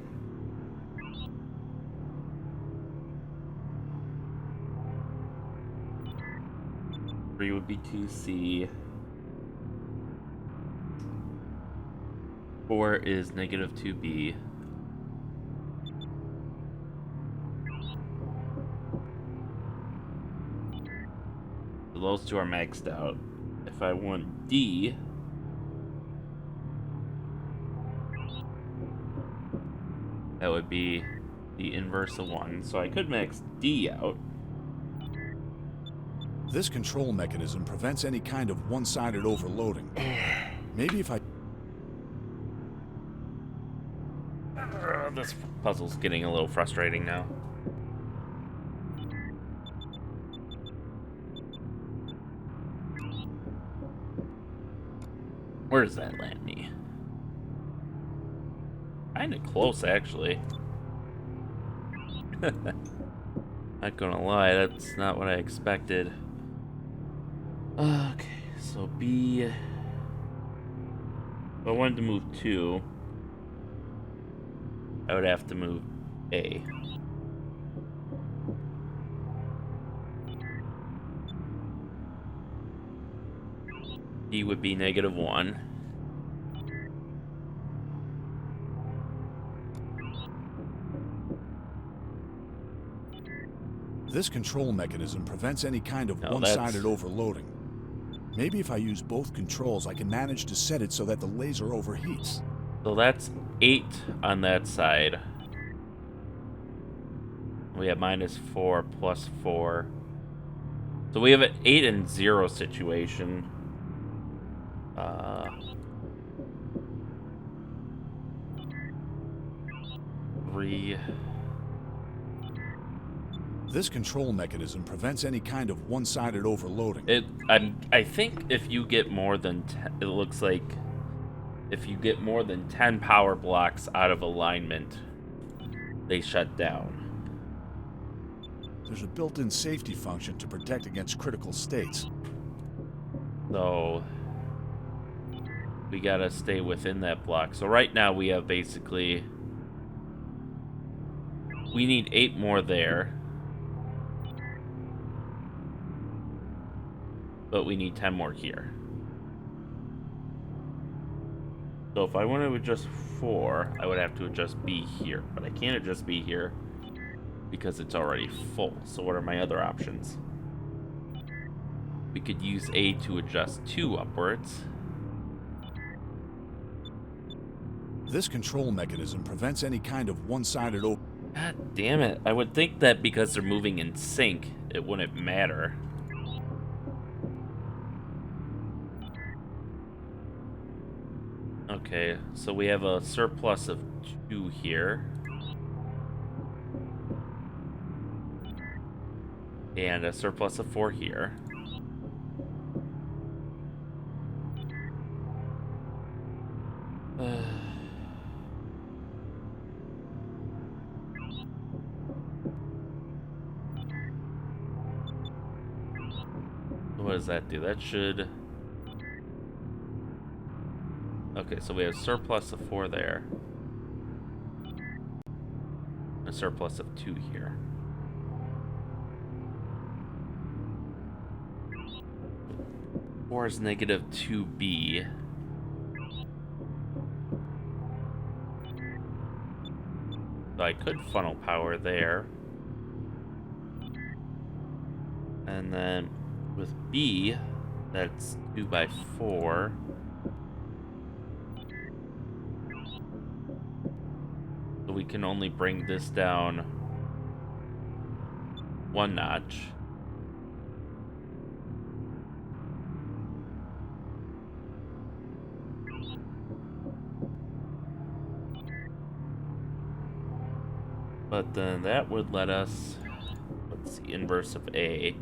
Three would be 2C. 4 is negative 2B. So those two are maxed out. If I want D, That would be the inverse of 1. So I could max D out.
This control mechanism prevents any kind of one-sided overloading. Maybe if I...
This puzzle's getting a little frustrating now. Where does that land me? Kinda close, actually. Not gonna lie, that's not what I expected. Okay, so B... If I wanted to move 2, I would have to move A. D would be -1.
This control mechanism prevents any kind of one-sided
that's...
overloading. Maybe if I use both controls, I can manage to set it so that the laser overheats.
So that's 8 on that side. We have -4 +4. So we have an 8 and 0 situation. 3.
This control mechanism prevents any kind of one-sided overloading.
I think if you get more than 10, it looks like if you get more than 10 power blocks out of alignment, they shut down.
There's a built-in safety function to protect against critical states.
So we gotta stay within that block. So right now we have basically, we need 8 more there, but we need 10 more here. So if I want to adjust 4, I would have to adjust B here, but I can't adjust B here because it's already full. So what are my other options? We could use A to adjust 2 upwards.
This control mechanism prevents any kind of one-sided
God damn it. I would think that because they're moving in sync, it wouldn't matter. Okay, so we have a surplus of 2 here. And a surplus of 4 here. What does that do? That should... Okay, so we have surplus of 4 there. A surplus of 2 here. Four is -2B. So I could funnel power there. And then with B, that's 2 by 4. So we can only bring this down 1 notch. But then that would let us, let's see, inverse of A.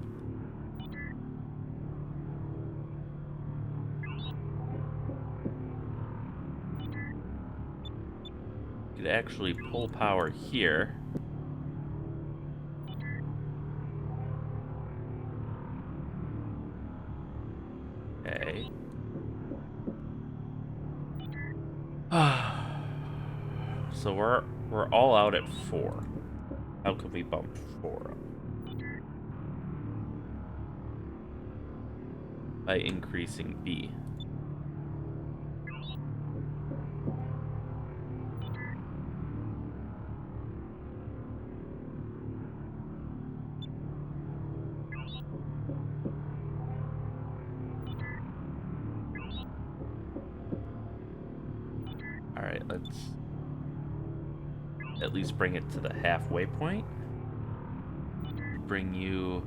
Could actually pull power here. Okay. So we're all out at 4. How can we bump 4 up? By increasing B. Alright, let's... at least bring it to the halfway point. Bring you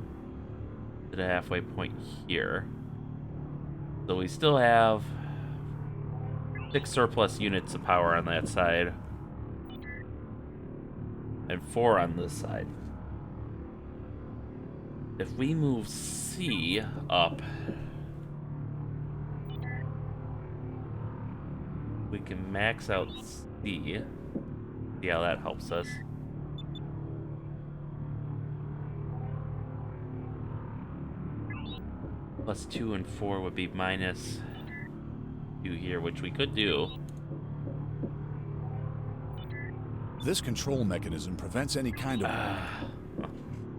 to the halfway point here. So we still have 6 surplus units of power on that side. And 4 on this side. If we move C up, we can max out C. See how that helps us. Plus 2 and 4 would be minus 2 here, which we could do.
This control mechanism prevents any kind of...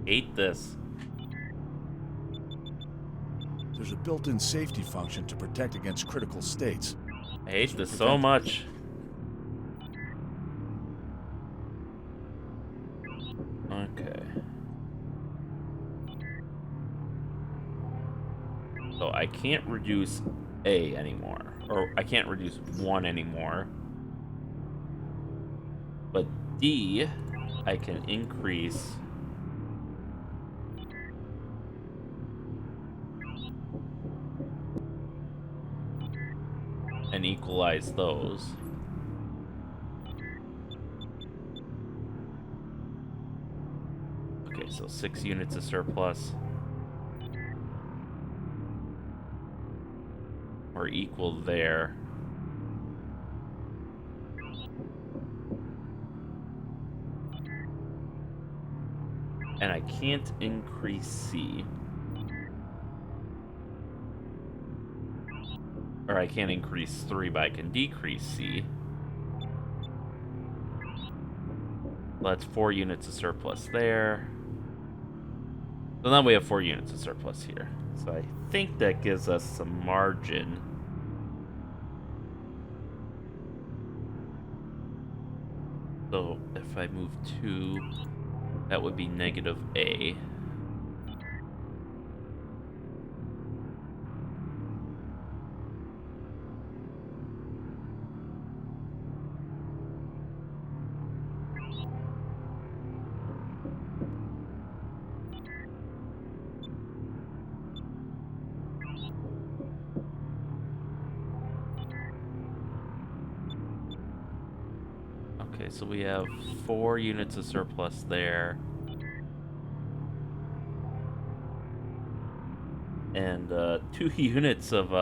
Hate this.
There's a built-in safety function to protect against critical states.
I hate this so much. Okay. So I can't reduce A anymore. Or I can't reduce 1 anymore. But D, I can increase. And equalize those. Okay, so 6 units of surplus. Or equal there. And I can't increase C. Or I can't increase 3, but I can decrease C. Well, that's 4 units of surplus there. So now we have 4 units of surplus here. So I think that gives us some margin. So if I move 2, that would be negative A. Okay, so we have 4 units of surplus there. And 2 units of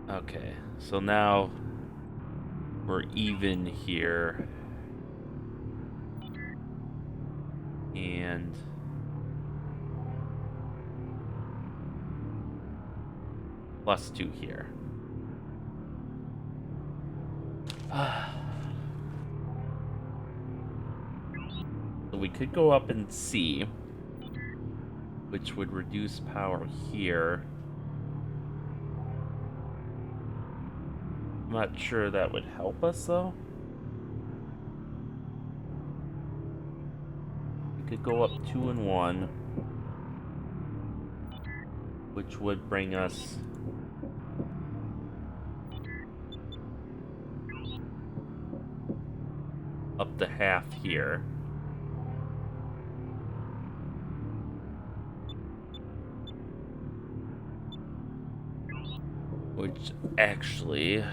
Okay, so now we're even here. And plus 2 here. So we could go up and C, which would reduce power here. I'm not sure that would help us though. We could go up 2 and 1, which would bring us up to half here. Which actually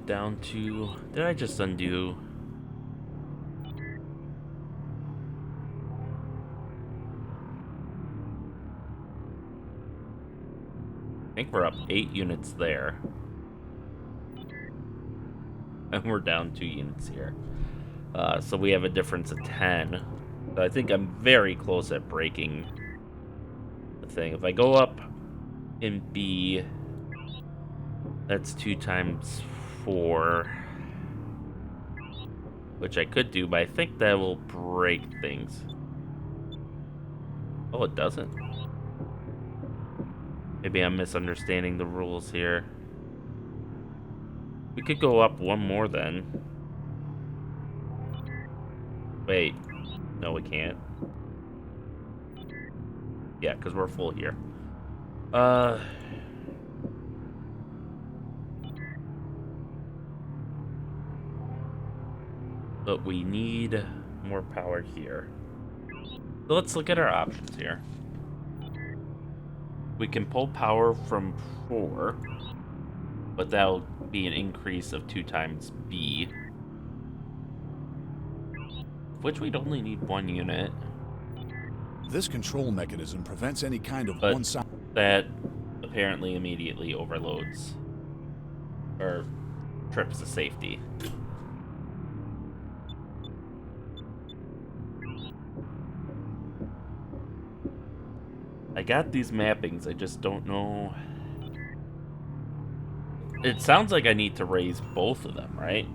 down to, did I just undo? I think we're up 8 units there. And we're down 2 units here. So we have a difference of 10. So I think I'm very close at breaking the thing. If I go up in B, that's 2 times 4. Which I could do, but I think that will break things. Oh, it doesn't. Maybe I'm misunderstanding the rules here. We could go up one more then. Wait. No, we can't. Yeah, because we're full here. But we need more power here. So let's look at our options here. We can pull power from 4, but that'll be an increase of 2 times B. Which we'd only need 1 unit.
This control mechanism prevents any kind of
But
one-side...
that apparently immediately overloads. Or trips the safety. I got these mappings, I just don't know. It sounds like I need to raise both of them, right?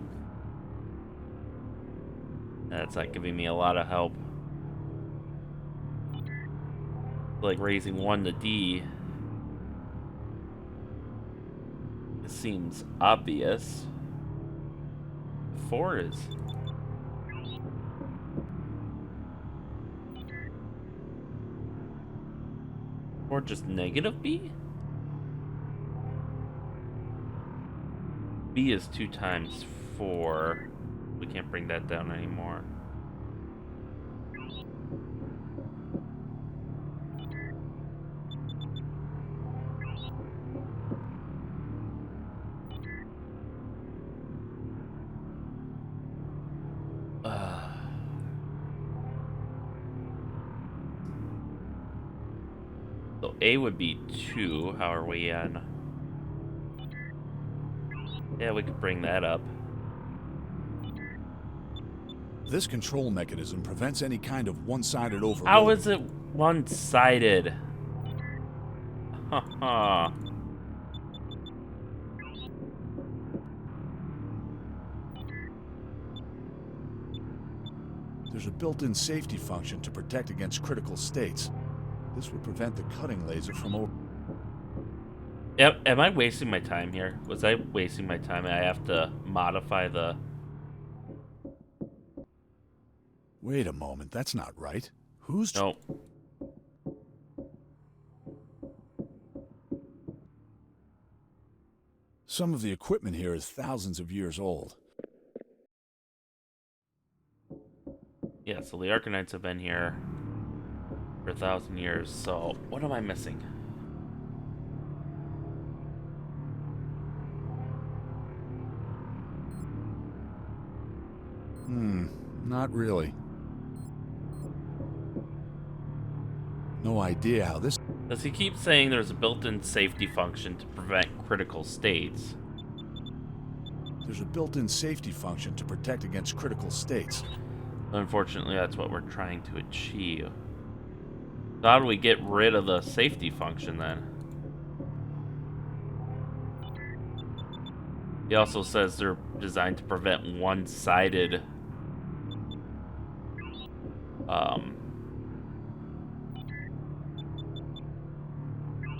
That's not giving me a lot of help. Like raising 1 to D. It seems obvious. 4 is... Or just negative B? B is 2 times 4. We can't bring that down anymore. So A would be 2. How are we on? Yeah, we could bring that up.
This control mechanism prevents any kind of one-sided overload.
How is it one-sided? Haha.
There's a built-in safety function to protect against critical states. This would prevent the cutting laser from over...
Am I wasting my time here? Was I wasting my time? I have to modify the...
Wait a moment, that's not right. Who's...
No.
Some of the equipment here is thousands of years old.
Yeah, so the Arcanites have been here for 1,000 years, so what am I missing?
Not really. No idea how this...
Does he keep saying there's a built-in safety function to prevent critical states?
There's a built-in safety function to protect against critical states.
Unfortunately, that's what we're trying to achieve. So how do we get rid of the safety function then? He also says they're designed to prevent one-sided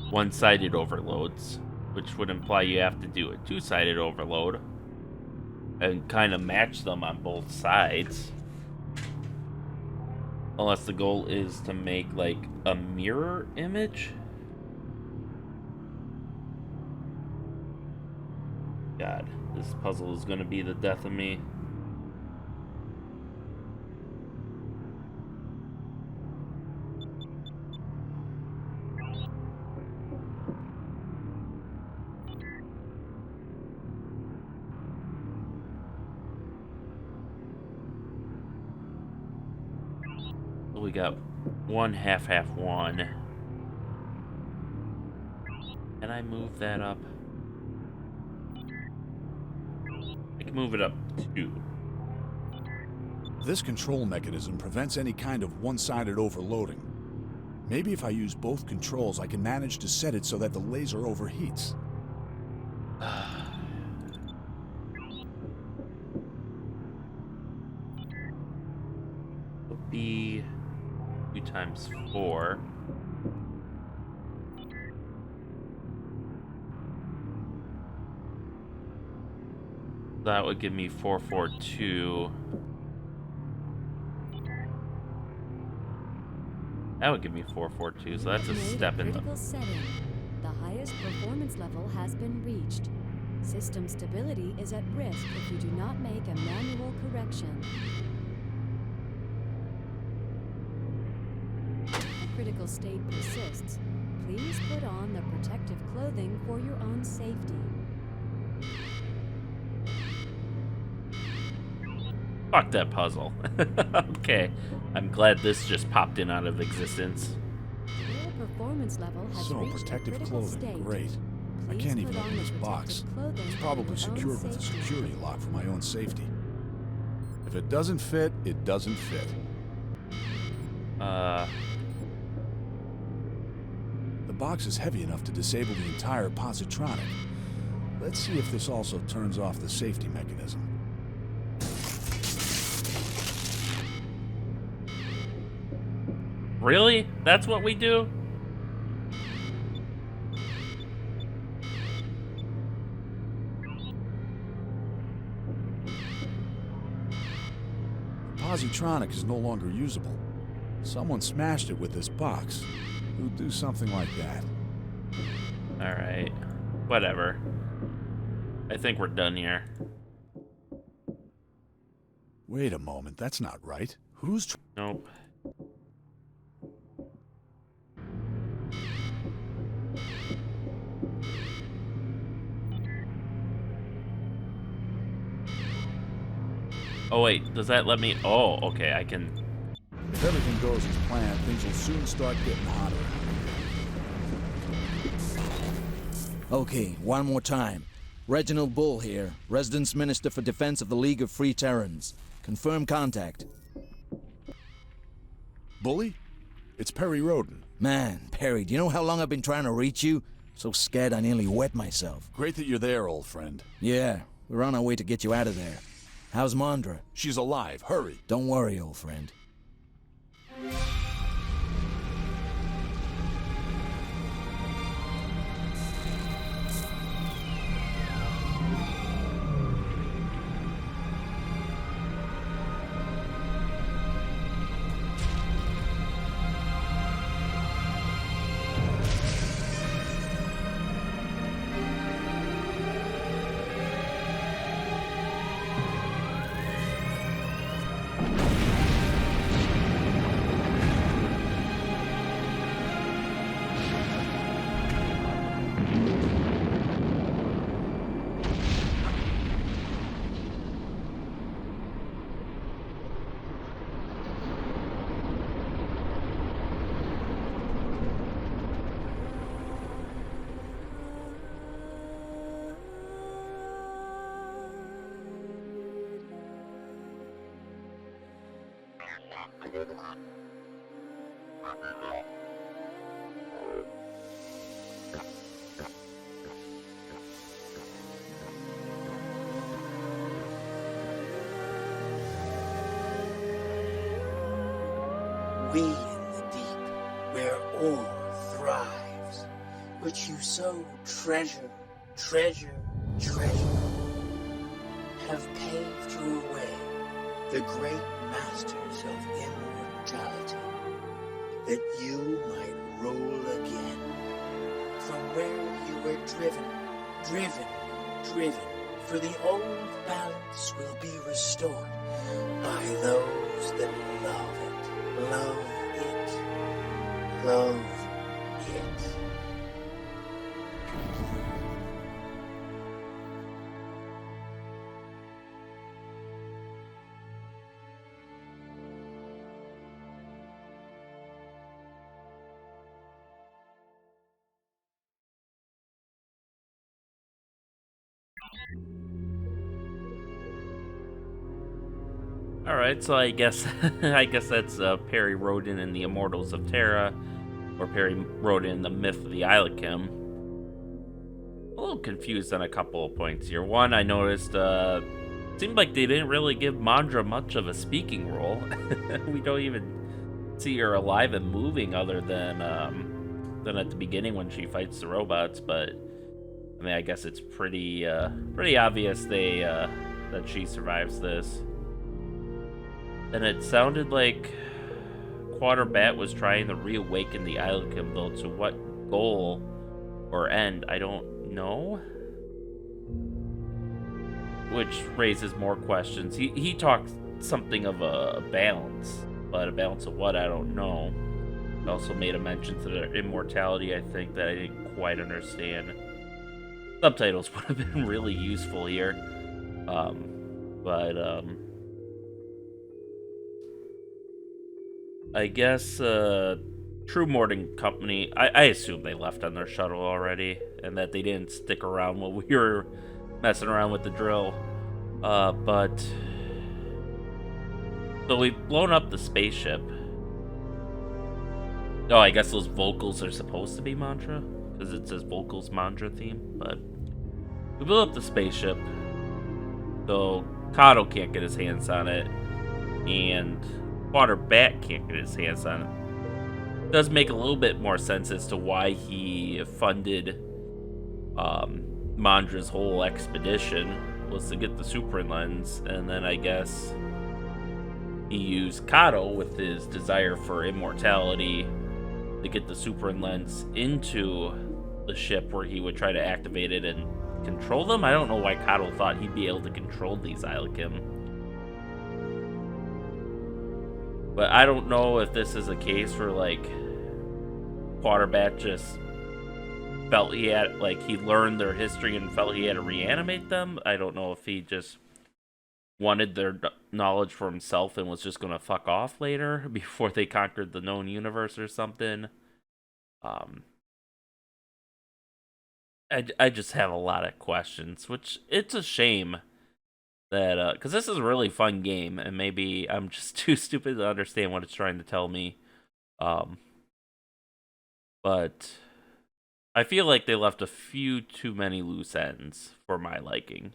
one-sided overloads, which would imply you have to do a two-sided overload and kind of match them on both sides. Unless the goal is to make like a mirror image. God, this puzzle is going to be the death of me. We got one half one. Can I move that up? I can move it up 2.
This control mechanism prevents any kind of one-sided overloading. Maybe if I use both controls, I can manage to set it so that the laser overheats.
B 2 times 4. that would give me 442. That would give me 442, so that's a step in the...
Critical setting. The highest performance level has been reached. System stability is at risk if you do not make a manual correction. If the critical state persists, please put on the protective clothing for your own safety.
Fuck that puzzle. Okay, I'm glad this just popped in out of existence.
Your performance level has
So,
reached a
protective
critical
clothing,
state.
great. I
Please
can't even
put on
open
the
this box.
protective clothing
It's
for
probably
your own
secured with a
safety.
security lock for my own safety. If it doesn't fit, it doesn't fit. The box is heavy enough to disable the entire positronic. Let's see if this also turns off the safety mechanism.
Really? That's what we do?
The positronic is no longer usable. Someone smashed it with this box. Who'd do something like that?
Alright. Whatever. I think we're done here.
Wait a moment, that's not right. Who's
Nope. Oh wait, does that let me... Oh, okay, I can...
If everything goes as planned, things will soon start getting hotter.
Okay, one more time. Reginald Bull here, Residence Minister for Defense of the League of Free Terrans. Confirm contact.
Bully? It's Perry Rhodan.
Man, Perry, do you know how long I've been trying to reach you? So scared I nearly wet myself.
Great that you're there, old friend.
Yeah, we're on our way to get you out of there. How's Mondra?
She's alive. Hurry.
Don't worry, old friend.
We in the deep, where ore thrives, which you so treasure, treasure, have paved your way, the great masters of immortality, that you might rule again, from where you were driven, for the old balance will be restored by those that love it. Love it.
Alright, so I guess that's Perry Rhodan and the Immortals of Terra, or Perry Rhodan and the Myth of the Illochim. A little confused on a couple of points here. One, I noticed, seemed like they didn't really give Mondra much of a speaking role. We don't even see her alive and moving other than at the beginning when she fights the robots, but I mean, I guess it's pretty obvious they that she survives this. And it sounded like Quaterbat was trying to reawaken the Illochim, though to what goal or end, I don't know. Which raises more questions. He talked something of a balance, but a balance of what, I don't know. He also made a mention to their immortality, I think, that I didn't quite understand. Subtitles would have been really useful here. I guess True Morning Company, I assume they left on their shuttle already, and that they didn't stick around while we were messing around with the drill. So we've blown up the spaceship. Oh, I guess those vocals are supposed to be mantra, because it says vocals mantra theme, but we blew up the spaceship, so Cato can't get his hands on it, and Quaterbat can't get his hands on it. It does make a little bit more sense as to why he funded Mandra's whole expedition, was to get the super lens, and then I guess he used Cato with his desire for immortality to get the super lens into the ship where he would try to activate it and control them. I don't know why Cato thought he'd be able to control these Illochim. But I don't know if this is a case where, like, Quaterbat just felt he had, like, he learned their history and felt he had to reanimate them. I don't know if he just wanted their knowledge for himself and was just going to fuck off later before they conquered the known universe or something. I just have a lot of questions, which it's a shame that, because this is a really fun game, and maybe I'm just too stupid to understand what it's trying to tell me. But I feel like they left a few too many loose ends for my liking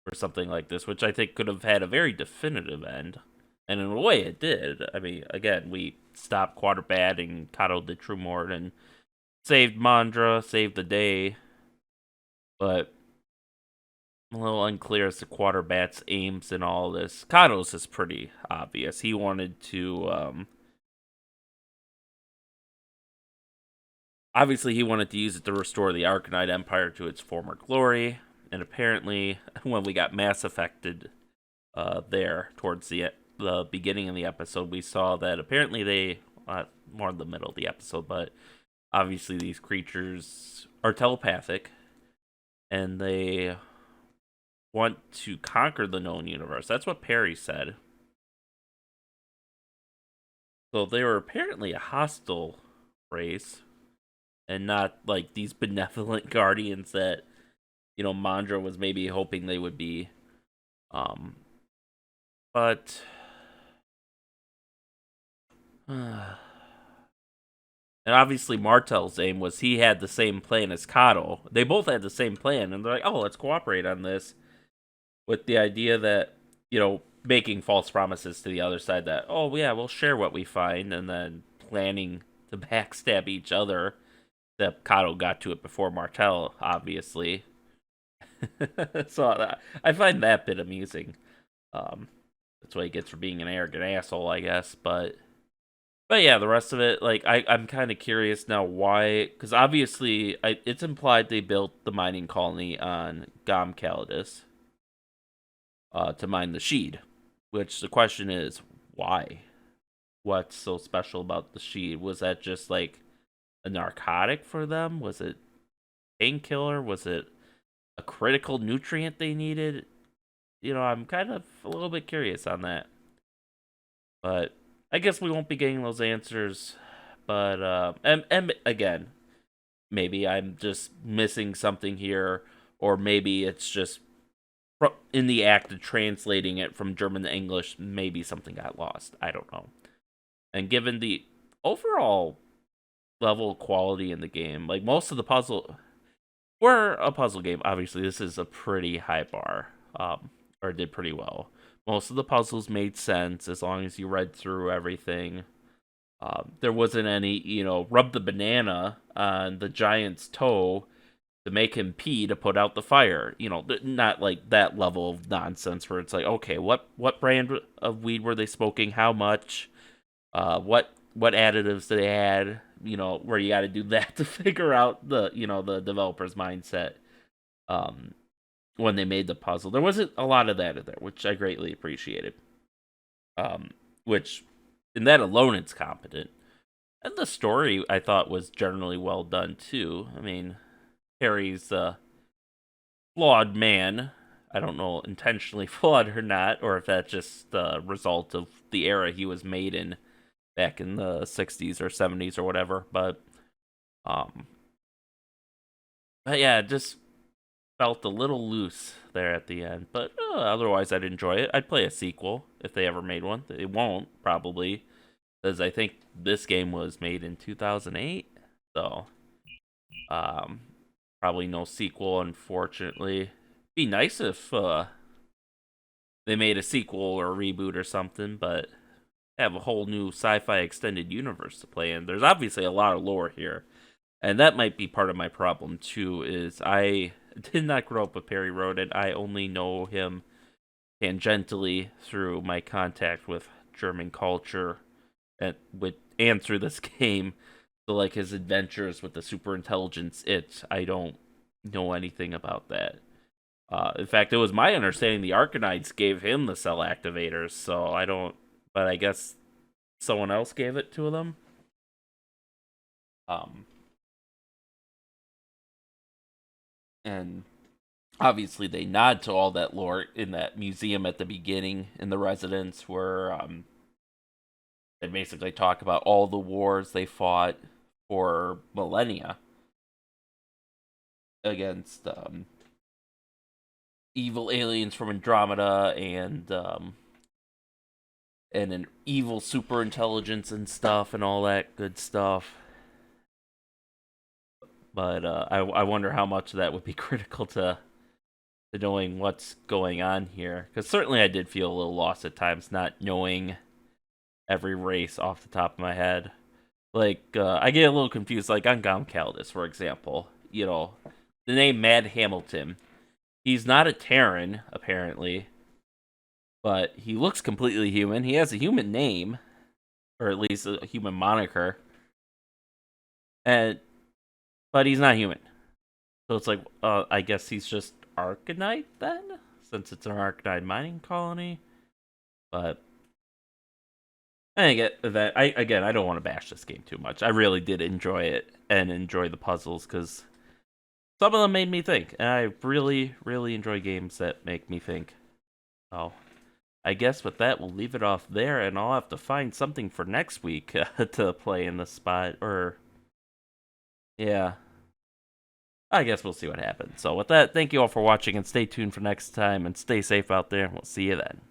for something like this, which I think could have had a very definitive end. And in a way, it did. I mean, again, we stopped Quaterbat and Kato did True Mort and saved Mandra, saved the day. But I'm a little unclear as to Quaterbat's aims in all this. Kato's is pretty obvious. He wanted to, obviously, he wanted to use it to restore the Arcanite Empire to its former glory. And apparently, when we got mass affected there towards the beginning of the episode, we saw that apparently they, more in the middle of the episode, but obviously these creatures are telepathic, and they want to conquer the known universe. That's what Perry said. So they were apparently a hostile race, and not like these benevolent guardians that, you know, Mandra was maybe hoping they would be. But and obviously Martel's aim was he had the same plan as Cato. They both had the same plan, and they're like, oh, let's cooperate on this, with the idea that, you know, making false promises to the other side that, oh yeah, we'll share what we find, and then planning to backstab each other. That Cato got to it before Martel, obviously. So I find that bit amusing. That's what he gets for being an arrogant asshole, I guess. But yeah, the rest of it, like, I'm kind of curious now why, because obviously it's implied they built the mining colony on Gom Calidus to mine the Sheed, which the question is, why? What's so special about the Sheed? Was that just like a narcotic for them? Was it painkiller? Was it a critical nutrient they needed? You know, I'm kind of a little bit curious on that. But I guess we won't be getting those answers. But and again, maybe I'm just missing something here, or maybe it's just in the act of translating it from German to English, maybe something got lost. I don't know. And given the overall level of quality in the game, like most of the puzzle, for a puzzle game, obviously this is a pretty high bar, or did pretty well. Most of the puzzles made sense as long as you read through everything. There wasn't any, you know, rub the banana on the giant's toe to make him pee to put out the fire. You know, not like that level of nonsense where it's like, okay, what brand of weed were they smoking? How much? What additives did they add? You know, where you got to do that to figure out the developer's mindset. When they made the puzzle, there wasn't a lot of that in there, which I greatly appreciated. Which, in that alone, it's competent. And the story, I thought, was generally well done, too. I mean, Harry's a flawed man. I don't know intentionally flawed or not, or if that's just the result of the era he was made in back in the 60s or 70s or whatever. But yeah, just felt a little loose there at the end. But otherwise, I'd enjoy it. I'd play a sequel if they ever made one. They won't, probably, because I think this game was made in 2008. So, probably no sequel, unfortunately. Be nice if they made a sequel or a reboot or something, but have a whole new sci-fi extended universe to play in. There's obviously a lot of lore here, and that might be part of my problem too. Is I did not grow up with Perry Rhodan. I only know him tangentially through my contact with German culture, and through this game. So, like, his adventures with the super intelligence, I don't know anything about that. In fact, it was my understanding the Arcanites gave him the cell activators, so I don't, but I guess someone else gave it to them. And obviously they nod to all that lore in that museum at the beginning in the residence where they basically talk about all the wars they fought for millennia against evil aliens from Andromeda and an evil super intelligence and stuff and all that good stuff. But I wonder how much of that would be critical to knowing what's going on here. Because certainly I did feel a little lost at times, not knowing every race off the top of my head. Like, I get a little confused, like on Gom Caldus, for example. You know, the name Mad Hamilton. He's not a Terran, apparently. But he looks completely human. He has a human name. Or at least a human moniker. But he's not human. So it's like, I guess he's just Arcanite then? Since it's an Arcanite mining colony. But I get that. I don't want to bash this game too much. I really did enjoy it and enjoy the puzzles because some of them made me think. And I really, really enjoy games that make me think. So I guess with that, we'll leave it off there, and I'll have to find something for next week to play in the spot. Or, yeah. I guess we'll see what happens. So with that, thank you all for watching, and stay tuned for next time, and stay safe out there, and we'll see you then.